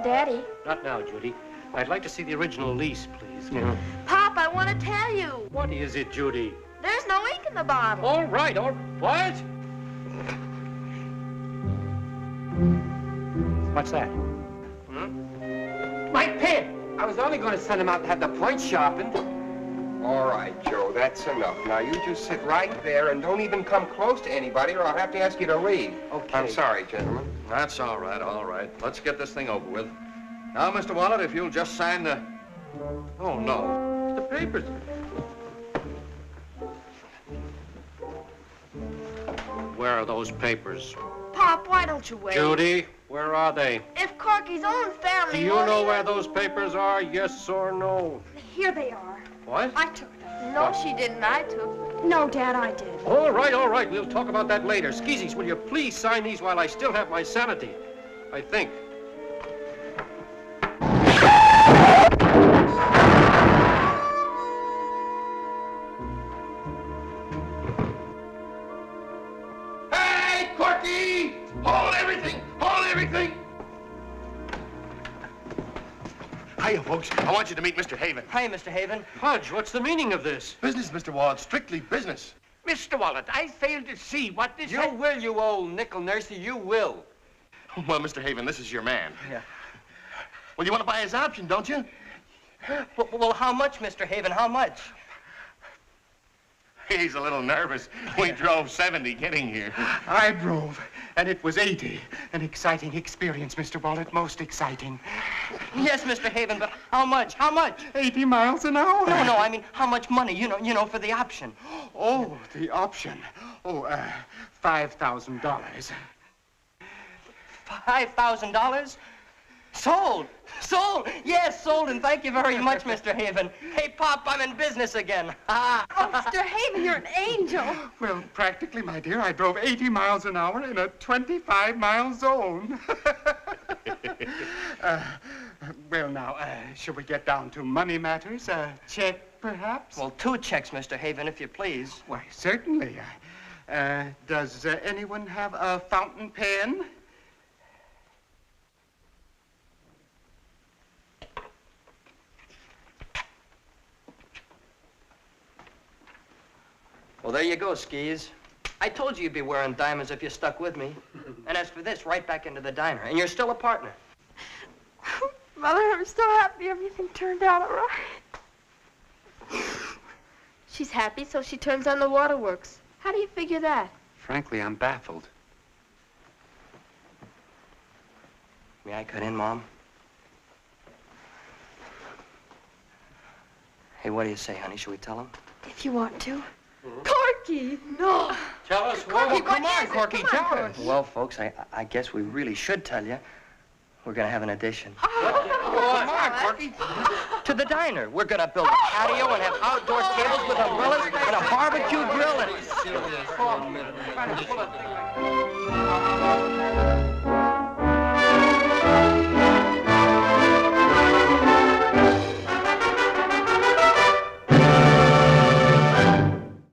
Speaker 3: Daddy.
Speaker 2: Not now, Judy. I'd like to see the original lease, please.
Speaker 3: Pop, I want to tell you.
Speaker 2: What is it, Judy?
Speaker 3: There's no ink in the bottle.
Speaker 2: All right, what? What's that?
Speaker 13: My pen! I was only going to send him out to have the point sharpened.
Speaker 5: All right, Joe, that's enough. Now, you just sit right there and don't even come close to anybody or I'll have to ask you to leave.
Speaker 13: Okay.
Speaker 5: I'm sorry, gentlemen.
Speaker 19: That's all right, all right. Let's get this thing over with. Now, Mr. Wallet, if you'll just sign the... Oh, no.
Speaker 2: The papers. Where are those papers?
Speaker 3: Pop, why don't you wait?
Speaker 2: Judy, where are they?
Speaker 3: If Corky's own family...
Speaker 2: Do you know where those papers are, yes or no?
Speaker 15: Here they are.
Speaker 2: What?
Speaker 15: I took them.
Speaker 3: No, she didn't. I took them.
Speaker 15: No, Dad, I did.
Speaker 2: All right. We'll talk about that later. Skeezies, will you please sign these while I still have my sanity? I think.
Speaker 5: Hey, Corky! Hold everything! Hold everything!
Speaker 14: Hiya, folks. I want you to meet Mr. Haven.
Speaker 6: Hi, Mr. Haven.
Speaker 2: Pudge, what's the meaning of this?
Speaker 14: Business, Mr. Wallet. Strictly business.
Speaker 11: Mr. Wallet, I fail to see what this...
Speaker 13: You will, you old nickel nursey, you will.
Speaker 14: Well, Mr. Haven, this is your man.
Speaker 6: Yeah.
Speaker 14: Well, you want to buy his option, don't you?
Speaker 6: Well, how much, Mr. Haven? How much?
Speaker 14: He's a little nervous. We drove 70 getting here.
Speaker 16: I drove, and it was 80. An exciting experience, Mr. Wallet, most exciting.
Speaker 6: Yes, Mr. Haven, but how much? How much?
Speaker 16: 80 miles an hour.
Speaker 6: No, I mean, how much money, you know, for the option?
Speaker 16: Oh, the option. Oh, $5,000.
Speaker 6: $5,000? Sold! Sold! Yes, sold, and thank you very much, Mr. Haven. Hey, Pop, I'm in business again.
Speaker 15: Oh, Mr. Haven, you're an angel.
Speaker 16: Well, practically, my dear, I drove 80 miles an hour in a 25-mile zone. Well, now, shall we get down to money matters? A check, perhaps?
Speaker 6: Well, 2 checks, Mr. Haven, if you please.
Speaker 16: Why, certainly. Does anyone have a fountain pen?
Speaker 6: Well, there you go, Skis. I told you you'd be wearing diamonds if you stuck with me. And as for this, right back into the diner. And you're still a partner.
Speaker 15: Mother, I'm so happy everything turned out all right. She's happy, so she turns on the waterworks. How do you figure that?
Speaker 13: Frankly, I'm baffled.
Speaker 6: May I cut in, Mom? Hey, what do you say, honey? Should we tell him?
Speaker 15: If you want to. Corky! No!
Speaker 2: Tell us
Speaker 15: Corky,
Speaker 5: Come on, Corky, tell us.
Speaker 6: Well, folks, I guess we really should tell you. We're gonna have an addition.
Speaker 5: Come on, Corky.
Speaker 6: To the diner. We're gonna build a patio and have outdoor tables with umbrellas and a barbecue grill and...